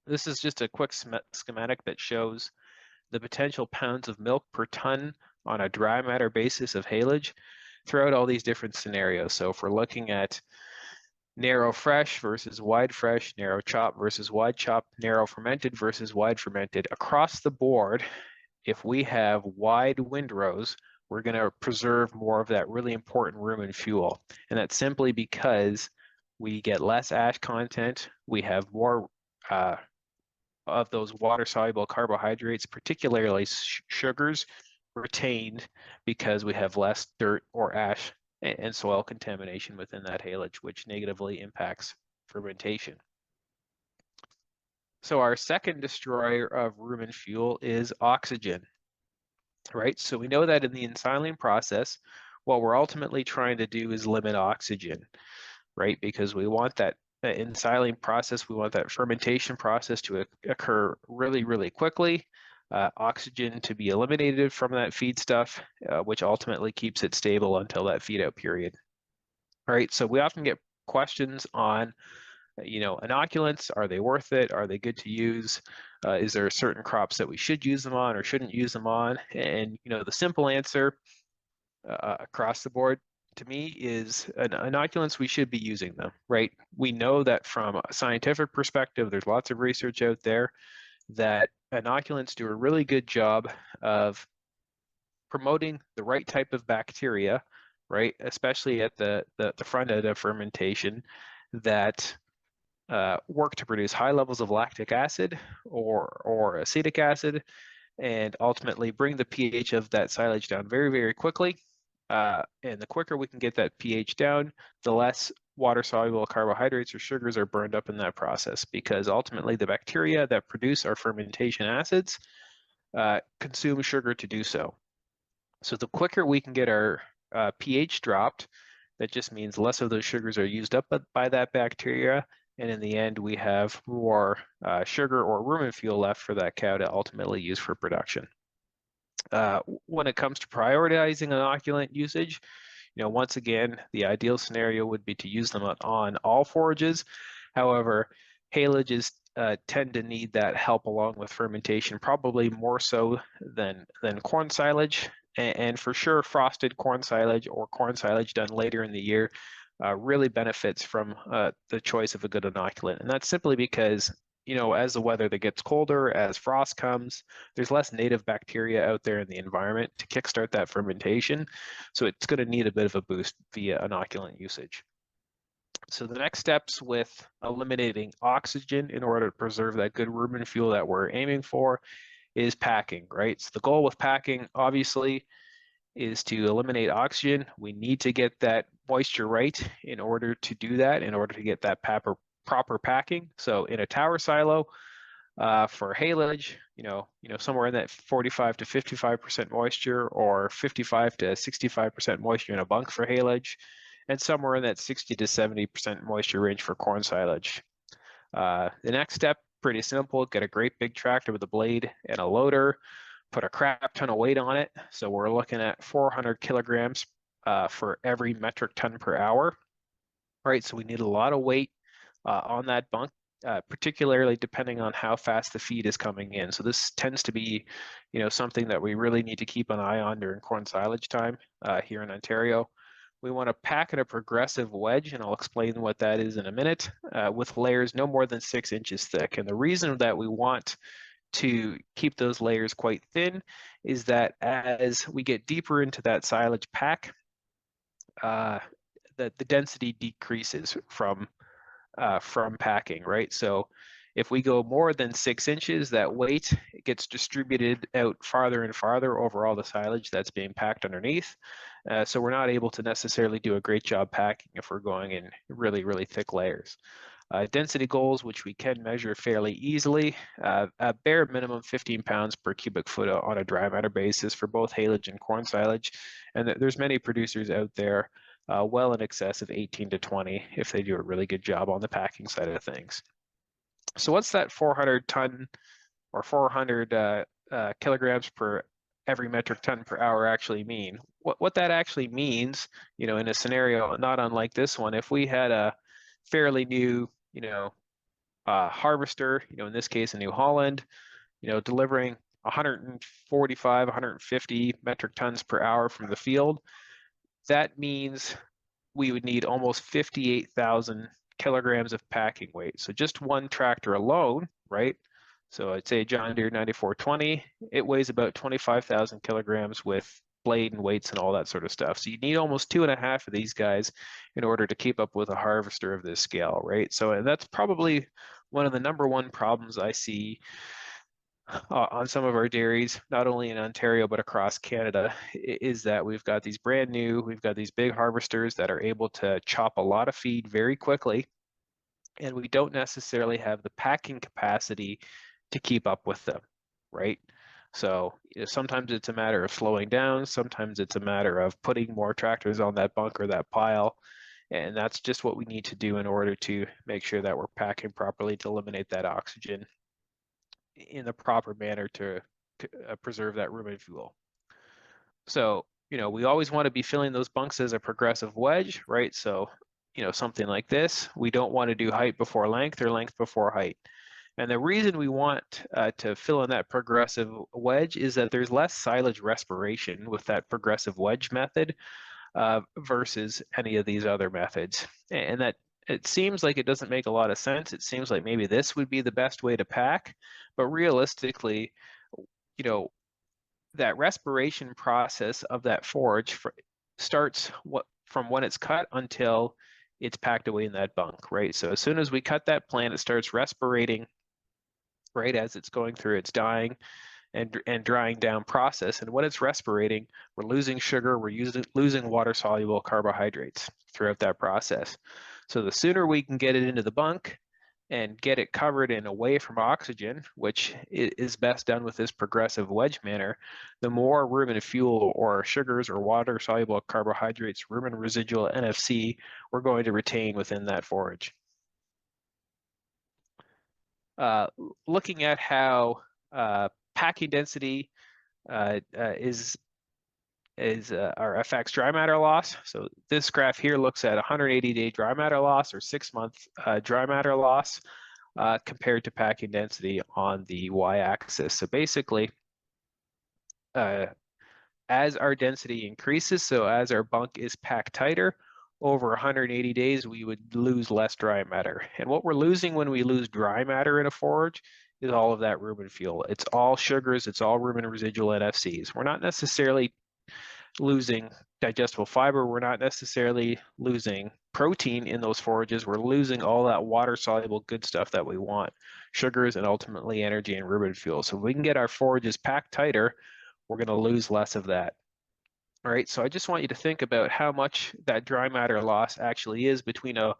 This is just a quick schematic that shows the potential pounds of milk per ton on a dry matter basis of haylage throughout all these different scenarios. So if we're looking at narrow fresh versus wide fresh, narrow chop versus wide chop, narrow fermented versus wide fermented, across the board, if we have wide windrows, we're going to preserve more of that really important rumen fuel. And that's simply because we get less ash content, we have more of those water-soluble carbohydrates, particularly sugars, retained because we have less dirt or ash and soil contamination within that haylage, which negatively impacts fermentation. So our second destroyer of rumen fuel is oxygen, right? So we know that in the ensiling process, what we're ultimately trying to do is limit oxygen, right? Because we want that ensiling process, we want that fermentation process to occur really, really quickly. Oxygen to be eliminated from that feedstuff, which ultimately keeps it stable until that feed out period. All right, so we often get questions on, inoculants. Are they worth it? Are they good to use? Is there certain crops that we should use them on or shouldn't use them on? And, the simple answer across the board to me is inoculants, we should be using them, right? We know that from a scientific perspective, there's lots of research out there that inoculants do a really good job of promoting the right type of bacteria, right? Especially at the front end of fermentation that work to produce high levels of lactic acid or acetic acid and ultimately bring the pH of that silage down very, very quickly. And the quicker we can get that pH down, the less water-soluble carbohydrates or sugars are burned up in that process, because ultimately the bacteria that produce our fermentation acids consume sugar to do so. So the quicker we can get our pH dropped, that just means less of those sugars are used up by that bacteria, and in the end, we have more sugar or rumen fuel left for that cow to ultimately use for production. When it comes to prioritizing inoculant usage, once again, the ideal scenario would be to use them on all forages. However, haylages tend to need that help along with fermentation, probably more so than corn silage. And for sure, frosted corn silage or corn silage done later in the year really benefits from the choice of a good inoculant. And that's simply because, as the weather that gets colder, as frost comes, there's less native bacteria out there in the environment to kickstart that fermentation. So it's going to need a bit of a boost via inoculant usage. So the next steps with eliminating oxygen in order to preserve that good rumen fuel that we're aiming for is packing, right? So the goal with packing, obviously, is to eliminate oxygen. We need to get that moisture right in order to do that, in order to get that proper packing. So in a tower silo, for haylage, somewhere in that 45 to 55% moisture, or 55 to 65% moisture in a bunk for haylage, and somewhere in that 60 to 70% moisture range for corn silage. The next step, pretty simple, get a great big tractor with a blade and a loader, put a crap ton of weight on it. So we're looking at 400 kilograms for every metric ton per hour, right? So we need a lot of weight on that bunk, particularly depending on how fast the feed is coming in. So this tends to be, something that we really need to keep an eye on during corn silage time here in Ontario. We want to pack in a progressive wedge, and I'll explain what that is in a minute, with layers no more than 6 inches thick. And the reason that we want to keep those layers quite thin is that as we get deeper into that silage pack, the density decreases from packing, right? So if we go more than 6 inches, that weight gets distributed out farther and farther over all the silage that's being packed underneath. So we're not able to necessarily do a great job packing if we're going in really, really thick layers. Density goals, which we can measure fairly easily, a bare minimum 15 pounds per cubic foot on a dry matter basis for both haylage and corn silage. And there's many producers out there well in excess of 18 to 20 if they do a really good job on the packing side of things. So what's that 400 ton or 400 kilograms per every metric ton per hour actually mean? What that actually means, in a scenario not unlike this one, if we had a fairly new, harvester, in this case, in New Holland, delivering 145, 150 metric tons per hour from the field, that means we would need almost 58,000 kilograms of packing weight. So just one tractor alone, right? So I'd say John Deere 9420, it weighs about 25,000 kilograms with blade and weights and all that sort of stuff. So you need almost 2.5 of these guys in order to keep up with a harvester of this scale, right? So that's probably one of the number one problems I see on some of our dairies, not only in Ontario, but across Canada, is that we've got these big harvesters that are able to chop a lot of feed very quickly, and we don't necessarily have the packing capacity to keep up with them, right? So sometimes it's a matter of slowing down, sometimes it's a matter of putting more tractors on that bunk or that pile, and that's just what we need to do in order to make sure that we're packing properly to eliminate that oxygen in the proper manner to preserve that rumen fuel. So, we always want to be filling those bunks as a progressive wedge, right? So, something like this, we don't want to do height before length or length before height. And the reason we want to fill in that progressive wedge is that there's less silage respiration with that progressive wedge method versus any of these other methods. And that it seems like it doesn't make a lot of sense. It seems like maybe this would be the best way to pack, but realistically, that respiration process of that forage starts from when it's cut until it's packed away in that bunk, right? So as soon as we cut that plant, it starts respirating right as it's going through its dying and drying down process. And when it's respirating, we're losing sugar, we're losing water-soluble carbohydrates throughout that process. So the sooner we can get it into the bunk and get it covered and away from oxygen, which is best done with this progressive wedge manner, the more rumen fuel or sugars or water-soluble carbohydrates, rumen residual NFC, we're going to retain within that forage. Looking at how packing density affects dry matter loss. So this graph here looks at 180-day dry matter loss or 6-month dry matter loss compared to packing density on the y-axis. So basically, as our density increases, so as our bunk is packed tighter, over 180 days, we would lose less dry matter. And what we're losing when we lose dry matter in a forage is all of that rumen fuel. It's all sugars, it's all rumen residual NFCs. We're not necessarily losing digestible fiber. We're not necessarily losing protein in those forages. We're losing all that water-soluble good stuff that we want, sugars and ultimately energy and rumen fuel. So if we can get our forages packed tighter, we're going to lose less of that. All right, so I just want you to think about how much that dry matter loss actually is between a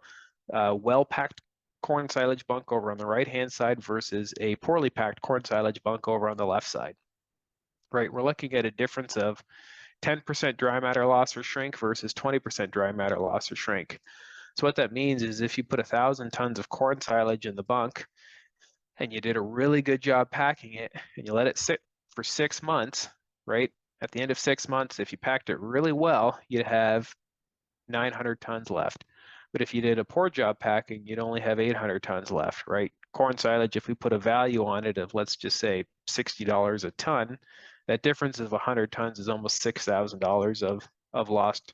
well-packed corn silage bunk over on the right-hand side versus a poorly packed corn silage bunk over on the left side. Right, we're looking at a difference of 10% dry matter loss or shrink versus 20% dry matter loss or shrink. So what that means is if you put 1,000 tons of corn silage in the bunk and you did a really good job packing it and you let it sit for 6 months, right? At the end of 6 months, if you packed it really well, you'd have 900 tons left. But if you did a poor job packing, you'd only have 800 tons left, right? Corn silage, if we put a value on it of, let's just say, $60 a ton, that difference of 100 tons is almost $6,000 of lost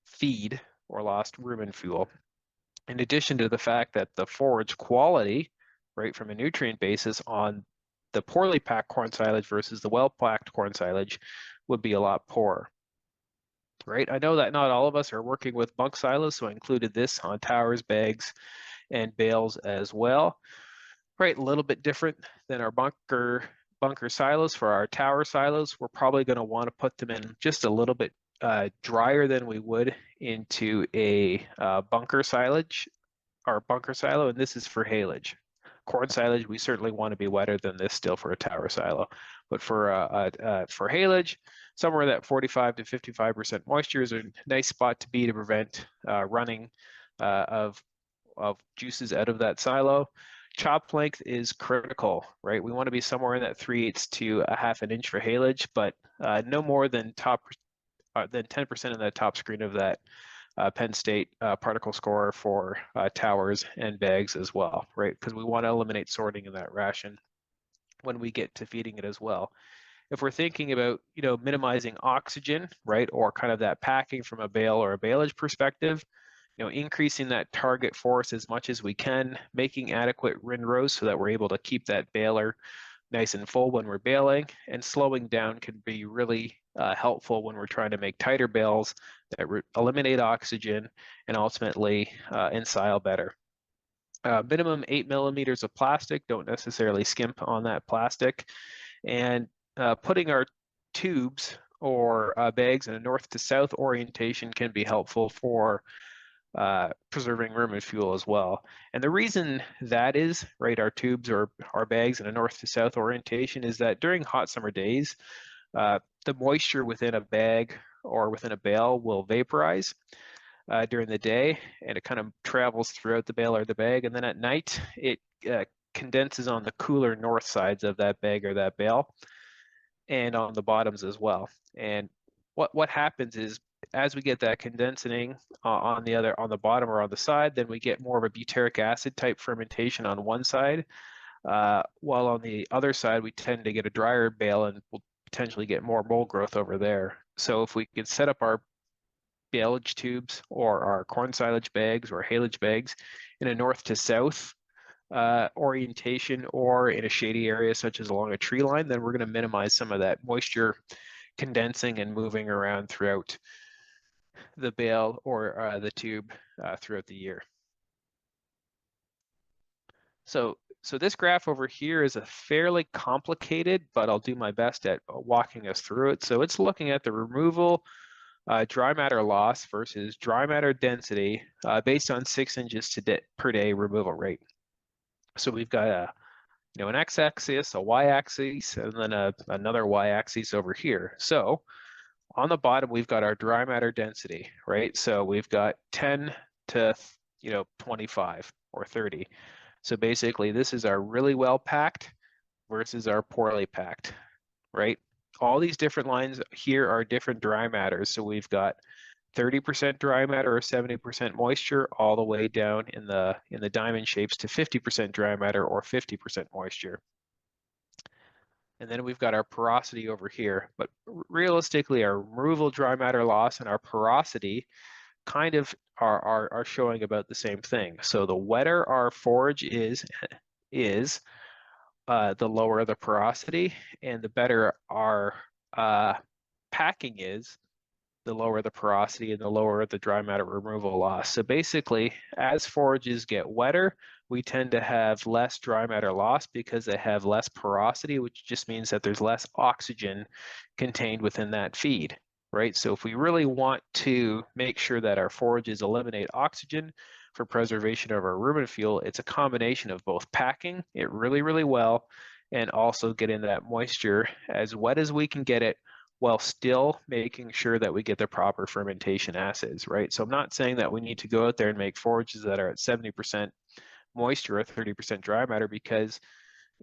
feed or lost rumen fuel. In addition to the fact that the forage quality, right, from a nutrient basis on the poorly packed corn silage versus the well-packed corn silage would be a lot poorer. Right, I know that not all of us are working with bunk silos, so I included this on towers, bags, and bales as well. Right, a little bit different than our bunker silos. For our tower silos, we're probably going to want to put them in just a little bit drier than we would into a bunker silage or bunker silo, and this is for haylage. Corn silage, we certainly want to be wetter than this still for a tower silo, but for haylage, somewhere that 45 to 55% moisture is a nice spot to be to prevent running of juices out of that silo. Chop length is critical, right? We want to be somewhere in that 3/8 to a half an inch for haylage, but no more than 10% of that top screen of that Penn State particle score for towers and bags as well, right? Because we want to eliminate sorting in that ration when we get to feeding it as well. If we're thinking about, minimizing oxygen, right, or kind of that packing from a bale or a baleage perspective, increasing that target force as much as we can, making adequate windrows so that we're able to keep that baler nice and full when we're baling, and slowing down can be really helpful when we're trying to make tighter bales that eliminate oxygen and ultimately ensile better. Minimum 8 millimeters of plastic, don't necessarily skimp on that plastic. And putting our tubes or bags in a north to south orientation can be helpful for preserving rumen fuel as well. And the reason that is, right, our tubes or our bags in a north to south orientation is that during hot summer days, the moisture within a bag or within a bale will vaporize during the day, and it kind of travels throughout the bale or the bag. And then at night, it condenses on the cooler north sides of that bag or that bale and on the bottoms as well. And what happens is, as we get that condensing on the bottom or on the side, then we get more of a butyric acid type fermentation on one side, while on the other side we tend to get a drier bale and we'll potentially get more mold growth over there. So if we could set up our baleage tubes or our corn silage bags or haylage bags in a north to south orientation or in a shady area such as along a tree line, then we're going to minimize some of that moisture condensing and moving around throughout the bale or the tube throughout the year. So this graph over here is a fairly complicated, but I'll do my best at walking us through it. So it's looking at the removal dry matter loss versus dry matter density based on 6 inches per day removal rate. So we've got an x-axis, a y-axis, and then another y-axis over here. So on the bottom, we've got our dry matter density, right? So we've got 10 to 25 or 30. So basically, this is our really well packed versus our poorly packed, right? All these different lines here are different dry matters. So we've got 30% dry matter or 70% moisture, all the way down in the diamond shapes to 50% dry matter or 50% moisture. And then we've got our porosity over here. But realistically, our removal dry matter loss and our porosity kind of are showing about the same thing. So the wetter our forage is the lower the porosity, and the better our packing is, the lower the porosity and the lower the dry matter removal loss. So basically, as forages get wetter, we tend to have less dry matter loss because they have less porosity, which just means that there's less oxygen contained within that feed, right? So if we really want to make sure that our forages eliminate oxygen for preservation of our rumen fuel, it's a combination of both packing it really, really well and also getting that moisture as wet as we can get it while still making sure that we get the proper fermentation acids, right? So I'm not saying that we need to go out there and make forages that are at 70% moisture or 30% dry matter because,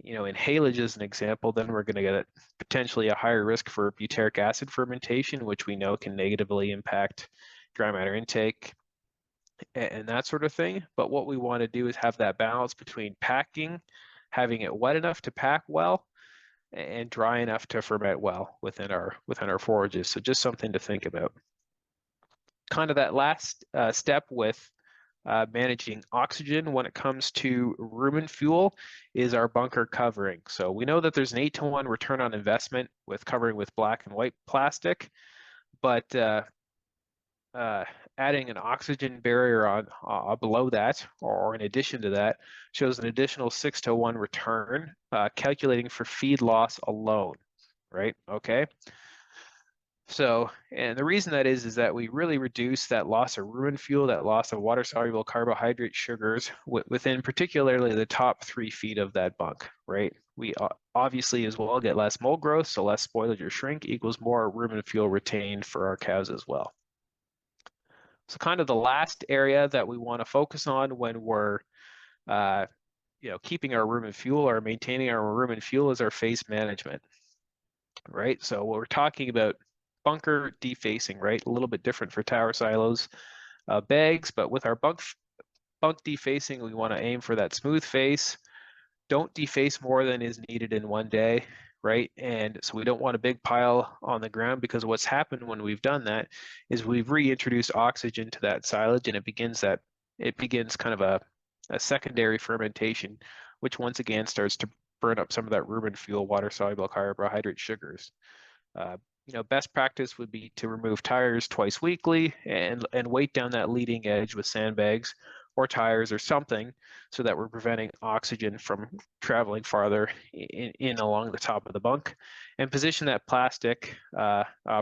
you know, in haylage as an example, then we're going to get potentially a higher risk for butyric acid fermentation, which we know can negatively impact dry matter intake and that sort of thing. But what we want to do is have that balance between packing, having it wet enough to pack well, and dry enough to ferment well within our forages. So just something to think about. Kind of that last step with managing oxygen when it comes to rumen fuel is our bunker covering. So we know that there's an 8-to-1 return on investment with covering with black and white plastic, but adding an oxygen barrier on below that or in addition to that shows an additional 6-to-1 return, calculating for feed loss alone, right? Okay. So, and the reason that is that we really reduce that loss of rumen fuel, that loss of water-soluble carbohydrate sugars within particularly the top 3 feet of that bunk, right? We obviously as well get less mold growth, so less spoilage or shrink equals more rumen fuel retained for our cows as well. So kind of the last area that we want to focus on when we're keeping our rumen fuel or maintaining our rumen fuel is our face management, right? So what we're talking about bunker defacing, right? A little bit different for tower silos, bags, but with our bunk defacing, we want to aim for that smooth face. Don't deface more than is needed in one day, right? And so we don't want a big pile on the ground because what's happened when we've done that is we've reintroduced oxygen to that silage and it begins kind of a secondary fermentation, which once again starts to burn up some of that rumen fuel, water-soluble carbohydrate sugars. Best practice would be to remove tires twice weekly and weight down that leading edge with sandbags or tires or something so that we're preventing oxygen from traveling farther in along the top of the bunk, and position that plastic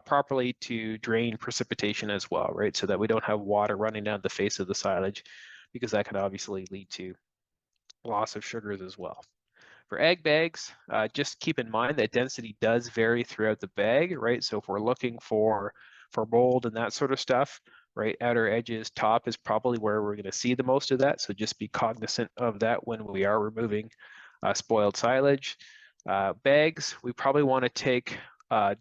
properly to drain precipitation as well, right? So that we don't have water running down the face of the silage because that can obviously lead to loss of sugars as well. For egg bags, just keep in mind that density does vary throughout the bag, right? So if we're looking for mold and that sort of stuff, right, outer edges, top is probably where we're going to see the most of that. So just be cognizant of that when we are removing spoiled silage. Bags, we probably want to take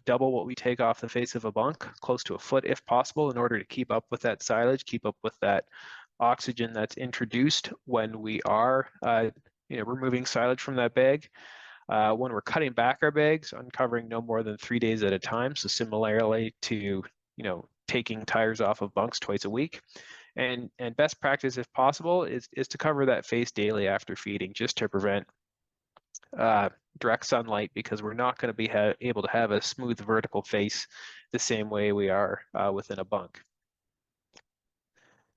double what we take off the face of a bunk, close to a foot if possible, in order to keep up with that silage, keep up with that oxygen that's introduced when we are removing silage from that bag. When we're cutting back our bags, uncovering no more than 3 days at a time. So similarly to, taking tires off of bunks twice a week. And best practice, if possible, is to cover that face daily after feeding, just to prevent direct sunlight, because we're not going to be able to have a smooth vertical face the same way we are within a bunk.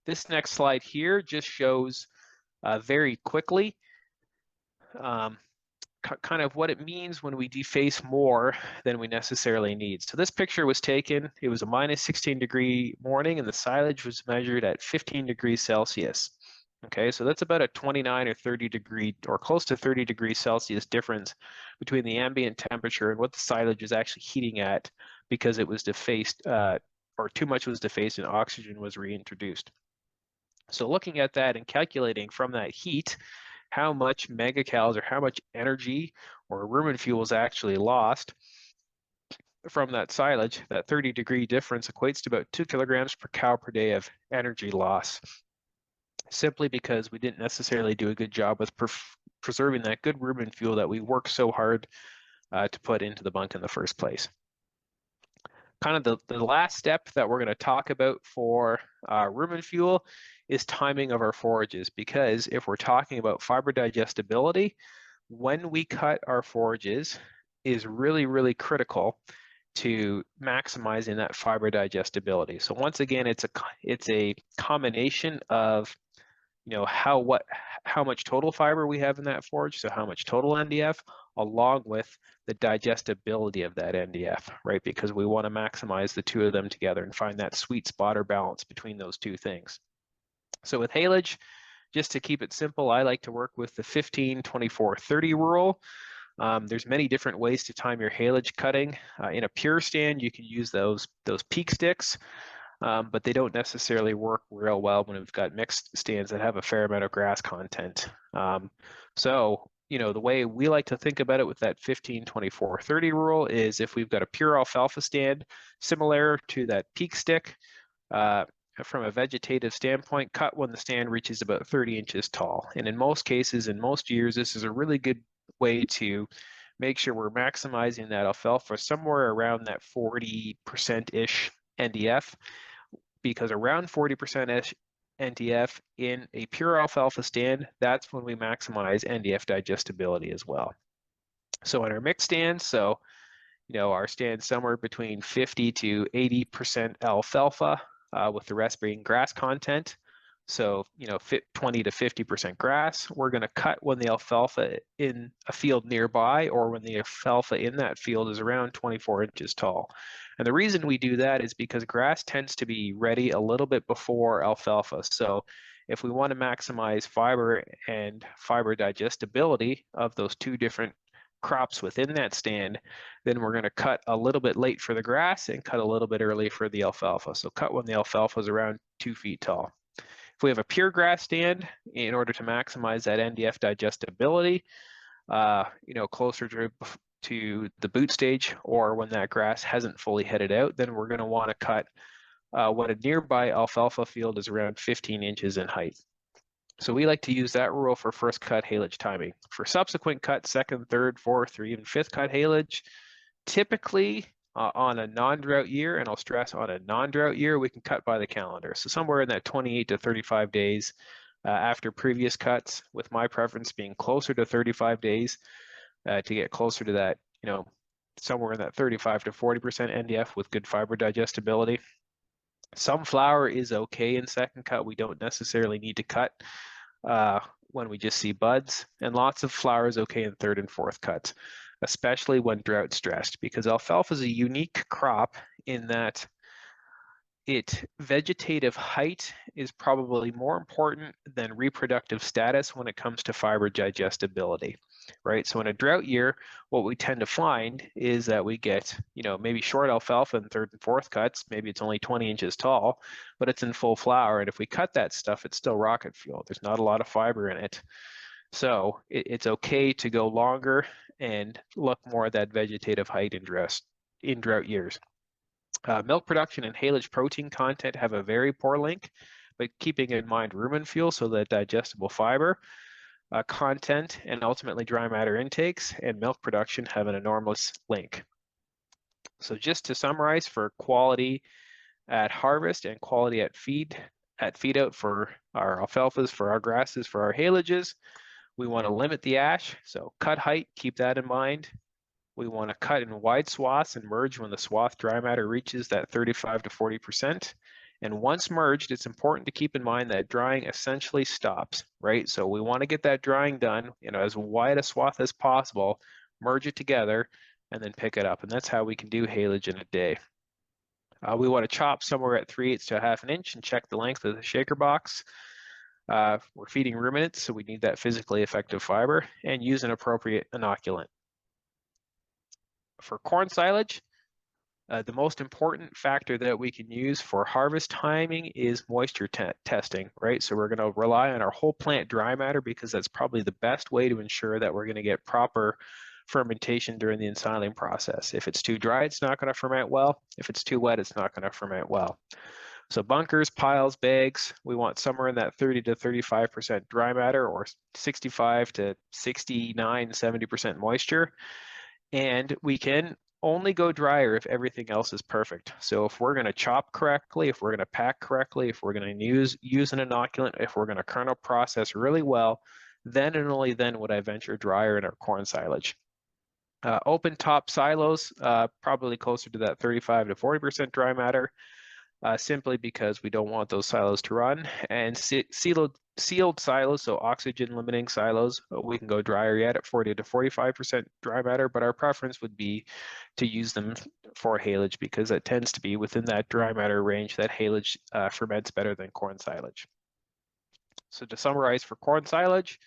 This next slide here just shows very quickly kind of what it means when we deface more than we necessarily need. So this picture was taken, it was a minus 16 degree morning and the silage was measured at 15 degrees Celsius. Okay, so that's about a 29 or 30 degree or close to 30 degrees Celsius difference between the ambient temperature and what the silage is actually heating at because it was defaced or too much was defaced and oxygen was reintroduced. So looking at that and calculating from that heat how much megacals or how much energy or rumen fuel is actually lost from that silage, that 30-degree difference equates to about 2 kilograms per cow per day of energy loss, simply because we didn't necessarily do a good job with preserving that good rumen fuel that we work so hard to put into the bunk in the first place. Kind of the last step that we're going to talk about for rumen fuel is timing of our forages, because if we're talking about fiber digestibility, when we cut our forages is really, really critical to maximizing that fiber digestibility. So once again, it's a combination of, you know, how much total fiber we have in that forage, so how much total NDF, along with the digestibility of that NDF, right? Because we want to maximize the two of them together and find that sweet spot or balance between those two things. So with haylage, just to keep it simple, I like to work with the 15, 24, 30 rule. There's many different ways to time your haylage cutting. In a pure stand, you can use those peak sticks, but they don't necessarily work real well when we've got mixed stands that have a fair amount of grass content. So, you know, the way we like to think about it with that 15, 24, 30 rule is if we've got a pure alfalfa stand, similar to that peak stick, from a vegetative standpoint, cut when the stand reaches about 30 inches tall. And in most cases, in most years, this is a really good way to make sure we're maximizing that alfalfa somewhere around that 40%-ish NDF, because around 40% NDF in a pure alfalfa stand, that's when we maximize NDF digestibility as well. So in our mixed stands, so you know, our stand somewhere between 50 to 80% alfalfa, with the rest being grass content. So, you know, 20 to 50% grass. We're going to cut when the alfalfa in a field nearby or when the alfalfa in that field is around 24 inches tall. And the reason we do that is because grass tends to be ready a little bit before alfalfa. So if we want to maximize fiber and fiber digestibility of those two different crops within that stand, then we're going to cut a little bit late for the grass and cut a little bit early for the alfalfa. So cut when the alfalfa is around 2 feet tall. If we have a pure grass stand, in order to maximize that NDF digestibility, you know, closer to the boot stage or when that grass hasn't fully headed out, then we're going to want to cut when a nearby alfalfa field is around 15 inches in height. So we like to use that rule for first cut haylage timing. For subsequent cut, second, third, fourth, or even fifth cut haylage, typically on a non-drought year, and I'll stress on a non-drought year, we can cut by the calendar. So somewhere in that 28 to 35 days after previous cuts, with my preference being closer to 35 days to get closer to that, you know, somewhere in that 35 to 40% NDF with good fiber digestibility. Some flour is okay in second cut. We don't necessarily need to cut when we just see buds, and lots of flour is okay in third and fourth cuts, especially when drought stressed, because alfalfa is a unique crop in that vegetative height is probably more important than reproductive status when it comes to fiber digestibility, right? So in a drought year, what we tend to find is that we get, you know, maybe short alfalfa in third and fourth cuts, maybe it's only 20 inches tall, but it's in full flower. And if we cut that stuff, it's still rocket fuel. There's not a lot of fiber in it. So it's okay to go longer and look more at that vegetative height in drought years. Milk production and haylage protein content have a very poor link, but keeping in mind rumen fuel, so that digestible fiber content and ultimately dry matter intakes and milk production have an enormous link. So just to summarize, for quality at harvest and quality at feed out for our alfalfas, for our grasses, for our haylages, we want to limit the ash. So cut height, keep that in mind. We want to cut in wide swaths and merge when the swath dry matter reaches that 35 to 40%. And once merged, it's important to keep in mind that drying essentially stops, right? So we want to get that drying done, you know, as wide a swath as possible, merge it together, and then pick it up. And that's how we can do haylage in a day. We want to chop somewhere at 3/8 to 1/2 inch and check the length of the shaker box. We're feeding ruminants, so we need that physically effective fiber, and use an appropriate inoculant. For corn silage, the most important factor that we can use for harvest timing is moisture testing, right? So we're going to rely on our whole plant dry matter because that's probably the best way to ensure that we're going to get proper fermentation during the ensiling process. If it's too dry, it's not going to ferment well. If it's too wet, it's not going to ferment well. So bunkers, piles, bags, we want somewhere in that 30 to 35% dry matter, or 65 to 69, 70% moisture. And we can only go drier if everything else is perfect. So if we're going to chop correctly, if we're going to pack correctly, if we're going to use an inoculant, if we're going to kernel process really well, then and only then would I venture drier in our corn silage. Open top silos, probably closer to that 35 to 40% dry matter, simply because we don't want those silos to run. And sealed silos, so oxygen limiting silos, we can go drier yet at 40 to 45% dry matter, but our preference would be to use them for haylage because it tends to be within that dry matter range that haylage ferments better than corn silage. So to summarize, for corn silage,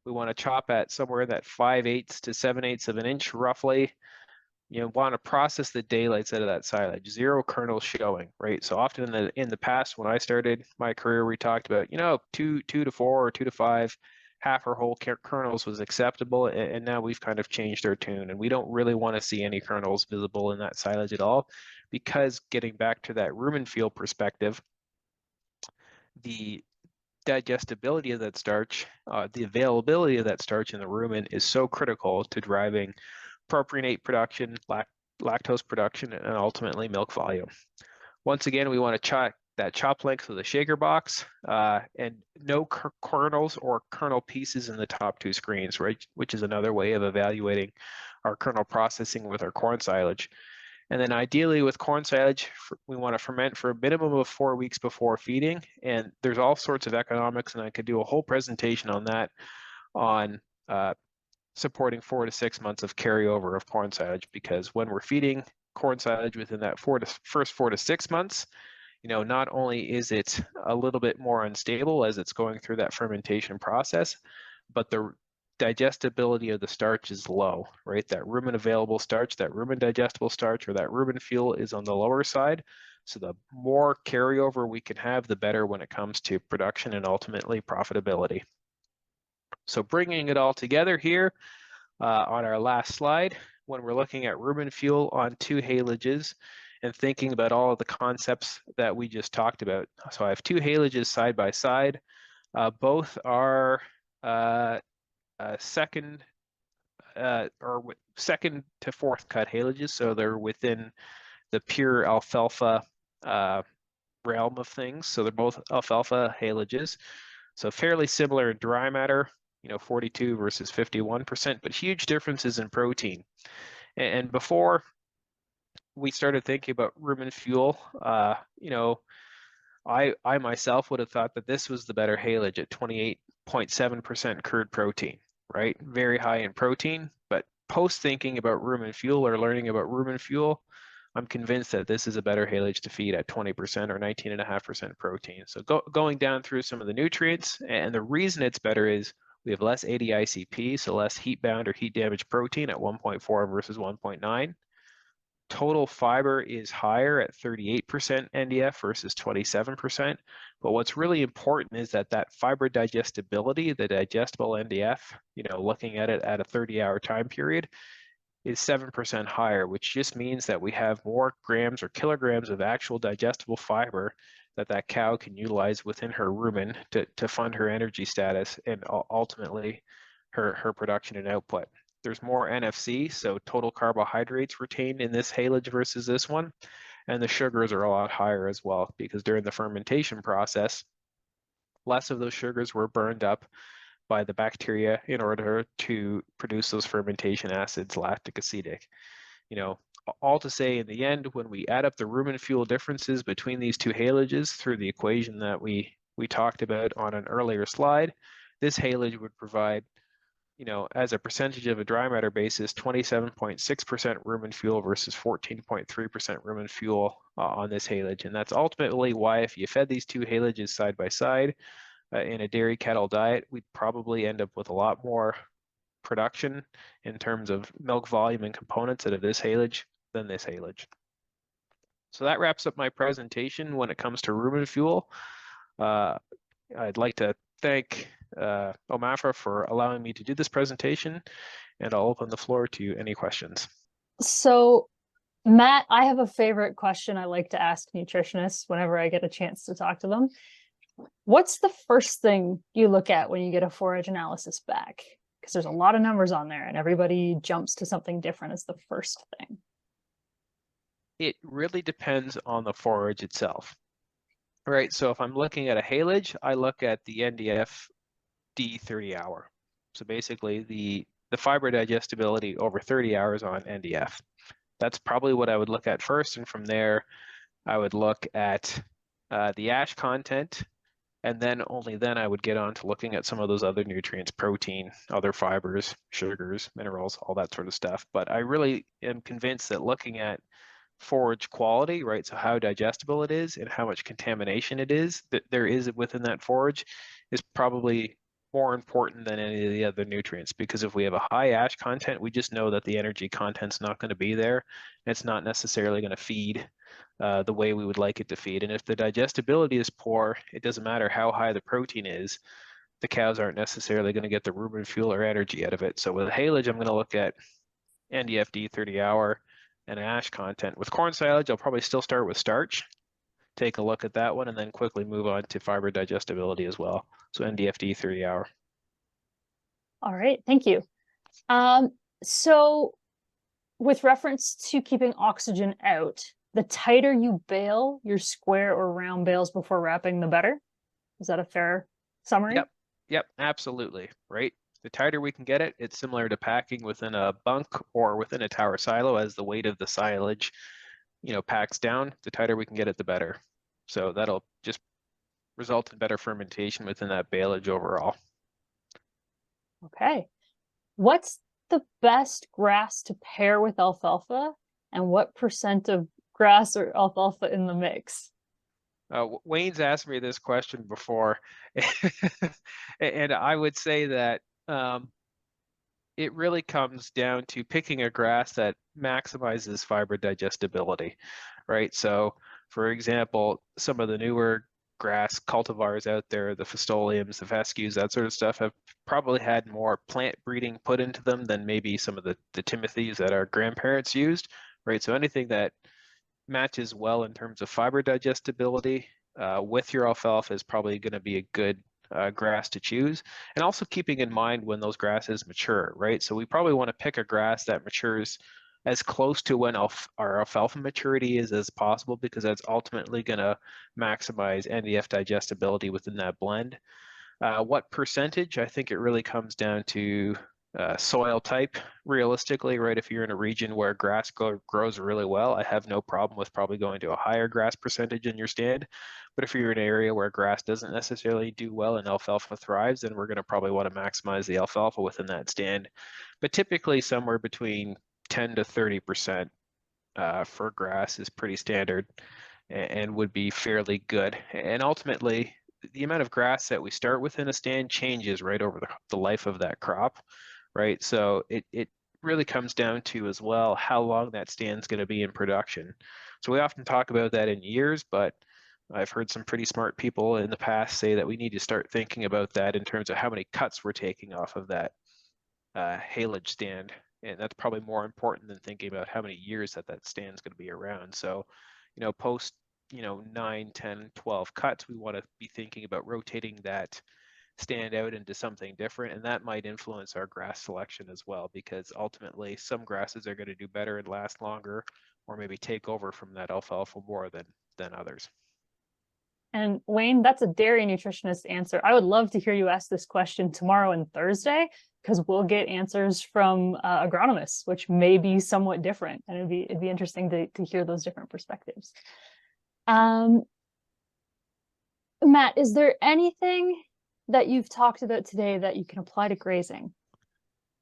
we want to chop at somewhere in that 5/8 to 7/8 of an inch roughly. You want to process the daylights out of that silage, 0 kernels showing, right? So often in the past, when I started my career, we talked about, 2 to 4 or 2 to 5 half or whole kernels was acceptable, and now we've kind of changed our tune, and we don't really want to see any kernels visible in that silage at all, because getting back to that rumen fuel perspective, the digestibility of that starch, the availability of that starch in the rumen is so critical to driving propionate production, lactose production, and ultimately milk volume. Once again, we want to chop that chop length of the shaker box, and no kernels or kernel pieces in the top 2 screens, right? Which is another way of evaluating our kernel processing with our corn silage. And then ideally with corn silage, we want to ferment for a minimum of 4 weeks before feeding. And there's all sorts of economics, and I could do a whole presentation on that, on supporting 4 to 6 months of carryover of corn silage, because when we're feeding corn silage within that first 4 to 6 months, not only is it a little bit more unstable as it's going through that fermentation process, but the digestibility of the starch is low, right? That rumen available starch, that rumen digestible starch, or that rumen fuel is on the lower side. So the more carryover we can have, the better when it comes to production and ultimately profitability. So bringing it all together here on our last slide, when we're looking at rumen fuel on 2 haylages and thinking about all of the concepts that we just talked about. So I have 2 haylages side by side. Both are second to fourth cut haylages, so they're within the pure alfalfa realm of things. So they're both alfalfa haylages. So fairly similar in dry matter, 42 versus 51%, but huge differences in protein. And before we started thinking about rumen fuel, I myself would have thought that this was the better haylage at 28.7% crude protein, right? Very high in protein, but post thinking about rumen fuel or learning about rumen fuel, I'm convinced that this is a better haylage to feed at 20% or 19.5% protein. So going down through some of the nutrients, and the reason it's better is we have less ADICP, so less heat bound or heat damaged protein at 1.4 versus 1.9. Total fiber is higher at 38% NDF versus 27%. But what's really important is that fiber digestibility, the digestible NDF, looking at it at a 30-hour time period, is 7% higher, which just means that we have more grams or kilograms of actual digestible fiber that cow can utilize within her rumen to fund her energy status and ultimately her production and output. There's more NFC, so total carbohydrates retained in this haylage versus this one, and the sugars are a lot higher as well, because during the fermentation process, less of those sugars were burned up by the bacteria in order to produce those fermentation acids, lactic, acetic. All to say, in the end, when we add up the rumen fuel differences between these 2 haylages through the equation that we talked about on an earlier slide, this haylage would provide, as a percentage of a dry matter basis, 27.6% rumen fuel versus 14.3% rumen fuel on this haylage. And that's ultimately why, if you fed these 2 haylages side by side in a dairy cattle diet, we'd probably end up with a lot more production in terms of milk volume and components out of this haylage than this haylage. So that wraps up my presentation when it comes to rumen fuel. I'd like to thank OMAFRA for allowing me to do this presentation, and I'll open the floor to any questions. So, Matt, I have a favorite question I like to ask nutritionists whenever I get a chance to talk to them. What's the first thing you look at when you get a forage analysis back? Because there's a lot of numbers on there and everybody jumps to something different as the first thing. It really depends on the forage itself. Right, so if I'm looking at a haylage, I look at the NDF D30 hour. So basically the the fiber digestibility over 30 hours on NDF. That's probably what I would look at first, and from there, I would look at the ash content, and then only then I would get on to looking at some of those other nutrients, protein, other fibers, sugars, minerals, all that sort of stuff. But I really am convinced that looking at forage quality, right, so how digestible it is and how much contamination it is that there is within that forage is probably more important than any of the other nutrients, because if we have a high ash content, we just know that the energy content's not going to be there. It's not necessarily going to feed the way we would like it to feed. And if the digestibility is poor, it doesn't matter how high the protein is, the cows aren't necessarily going to get the rumen fuel or energy out of it. So with haylage, I'm going to look at NDFD 30 hour and ash content. With corn silage, I'll probably still start with starch, take a look at that one, and then quickly move on to fiber digestibility as well. So NDFD 30 hour. All right, thank you. So with reference to keeping oxygen out, the tighter you bale your square or round bales before wrapping, the better. Is that a fair summary? Yep, absolutely, right? The tighter we can get it, it's similar to packing within a bunk or within a tower silo. As the weight of the silage, packs down, the tighter we can get it, the better. So that'll just result in better fermentation within that baleage overall. Okay. What's the best grass to pair with alfalfa, and what % of grass or alfalfa in the mix? Wayne's asked me this question before, and I would say that it really comes down to picking a grass that maximizes fiber digestibility, right? So, for example, some of the newer grass cultivars out there, the Fistoliums, the Fescues, that sort of stuff, have probably had more plant breeding put into them than maybe some of the Timothys that our grandparents used, right? So anything that matches well in terms of fiber digestibility with your alfalfa is probably going to be a good grass to choose. And also keeping in mind when those grasses mature, right? So we probably want to pick a grass that matures as close to when our alfalfa maturity is as possible, because that's ultimately going to maximize NDF digestibility within that blend. What percentage? I think it really comes down to soil type, realistically, right? If you're in a region where grass grows really well, I have no problem with probably going to a higher grass percentage in your stand. But if you're in an area where grass doesn't necessarily do well and alfalfa thrives, then we're going to probably want to maximize the alfalfa within that stand. But typically somewhere between 10 to 30% for grass is pretty standard and would be fairly good. And ultimately, the amount of grass that we start with in a stand changes right over the life of that crop, right? So it really comes down to as well how long that stand's going to be in production. So we often talk about that in years, but I've heard some pretty smart people in the past say that we need to start thinking about that in terms of how many cuts we're taking off of that haylage stand. And that's probably more important than thinking about how many years that stand's going to be around. So, post 9, 10, 12 cuts, we want to be thinking about rotating that stand out into something different, and that might influence our grass selection as well, because ultimately some grasses are going to do better and last longer, or maybe take over from that alfalfa more than others. And Wayne, that's a dairy nutritionist answer. I would love to hear you ask this question tomorrow and Thursday, because we'll get answers from agronomists, which may be somewhat different, and it'd be interesting to hear those different perspectives. Matt, is there anything that you've talked about today that you can apply to grazing?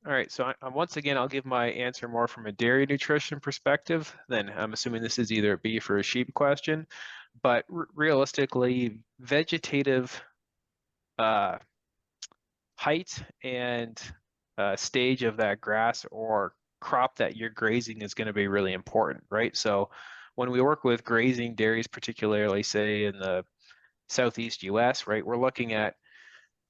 All right, so once again, I'll give my answer more from a dairy nutrition perspective. Then I'm assuming this is either a beef or a sheep question, but realistically, vegetative height and stage of that grass or crop that you're grazing is going to be really important, right? So when we work with grazing dairies, particularly say in the Southeast US, right, we're looking at,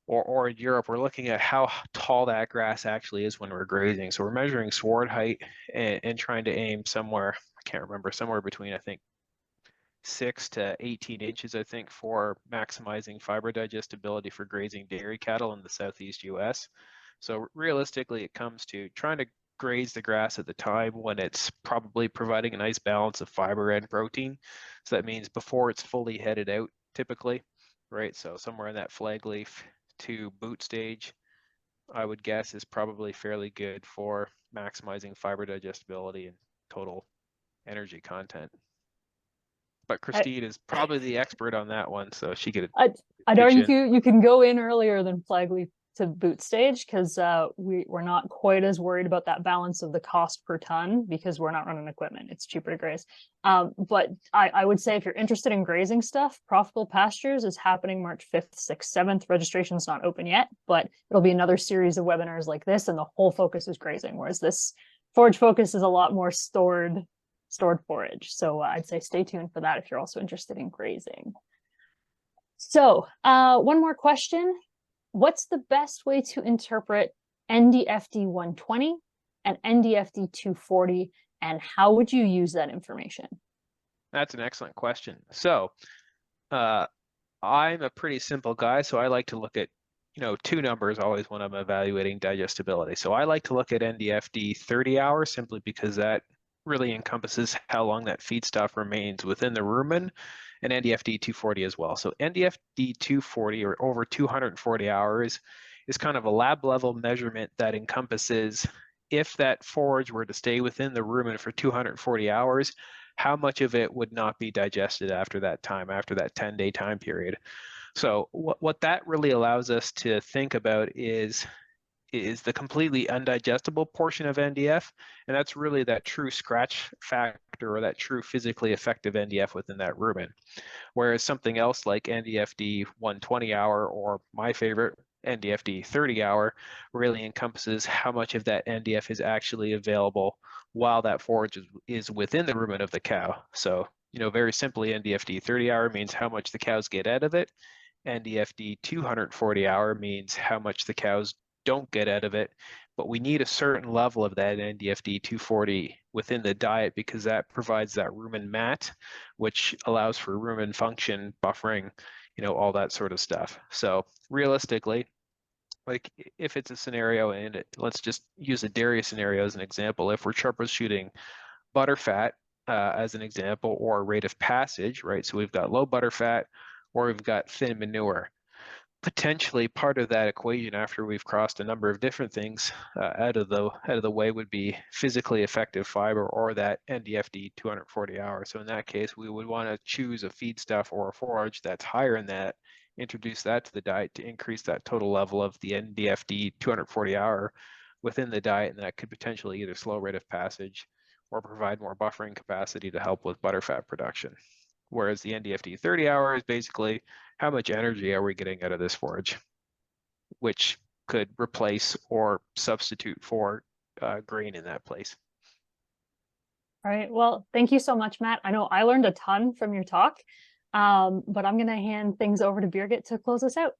or in Europe, we're looking at how tall that grass actually is when we're grazing. So we're measuring sward height and trying to aim somewhere, I can't remember, somewhere between, I think, 6 to 18 inches, I think, for maximizing fiber digestibility for grazing dairy cattle in the Southeast US. So realistically, it comes to trying to graze the grass at the time when it's probably providing a nice balance of fiber and protein. So that means before it's fully headed out, typically, right? So somewhere in that flag leaf to boot stage, I would guess, is probably fairly good for maximizing fiber digestibility and total energy content. But Christine is probably the expert on that one, so she could. I'd argue you can go in earlier than Flagleaf to boot stage because we're not quite as worried about that balance of the cost per ton because we're not running equipment. It's cheaper to graze. But I would say if you're interested in grazing stuff, Profitable Pastures is happening March 5th, 6th, 7th. Registration's not open yet, but it'll be another series of webinars like this, and the whole focus is grazing, whereas this Forage Focus is a lot more stored forage. So I'd say stay tuned for that if you're also interested in grazing. So one more question. What's the best way to interpret NDFD 120 and NDFD 240, and how would you use that information? That's an excellent question. So I'm a pretty simple guy, so I like to look at, two numbers always when I'm evaluating digestibility. So I like to look at NDFD 30 hours simply because that really encompasses how long that feedstuff remains within the rumen, and NDFD 240 as well. So NDFD 240, or over 240 hours, is kind of a lab level measurement that encompasses if that forage were to stay within the rumen for 240 hours, how much of it would not be digested after that time, after that 10-day time period. So what that really allows us to think about is the completely undigestible portion of NDF, and that's really that true scratch factor or that true physically effective NDF within that rumen. Whereas something else like NDFD 120 hour, or my favorite, NDFD 30 hour, really encompasses how much of that NDF is actually available while that forage is within the rumen of the cow. So, very simply, NDFD 30 hour means how much the cows get out of it. NDFD 240 hour means how much the cows don't get out of it, but we need a certain level of that NDFD 240 within the diet because that provides that rumen mat, which allows for rumen function, buffering, all that sort of stuff. So realistically, like if it's a scenario, and let's just use a dairy scenario as an example, if we're troubleshooting butterfat as an example, or rate of passage, right? So we've got low butterfat or we've got thin manure. Potentially part of that equation, after we've crossed a number of different things out of the way, would be physically effective fiber, or that NDFD 240 hours. So in that case, we would want to choose a feedstuff or a forage that's higher in that, introduce that to the diet to increase that total level of the NDFD 240 hour within the diet, and that could potentially either slow rate of passage or provide more buffering capacity to help with butterfat production. Whereas the NDFD 30 hour is basically how much energy are we getting out of this forage, which could replace or substitute for grain in that place. All right. Well, thank you so much, Matt. I know I learned a ton from your talk, but I'm going to hand things over to Birgit to close us out.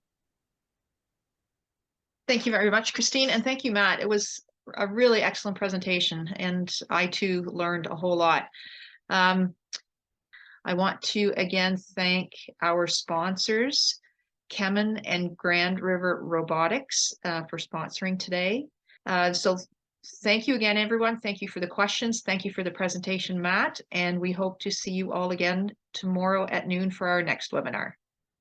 Thank you very much, Christine, and thank you, Matt. It was a really excellent presentation, and I too learned a whole lot. I want to again thank our sponsors, Kemin and Grand River Robotics, for sponsoring today. So thank you again, everyone. Thank you for the questions. Thank you for the presentation, Matt. And we hope to see you all again tomorrow at noon for our next webinar.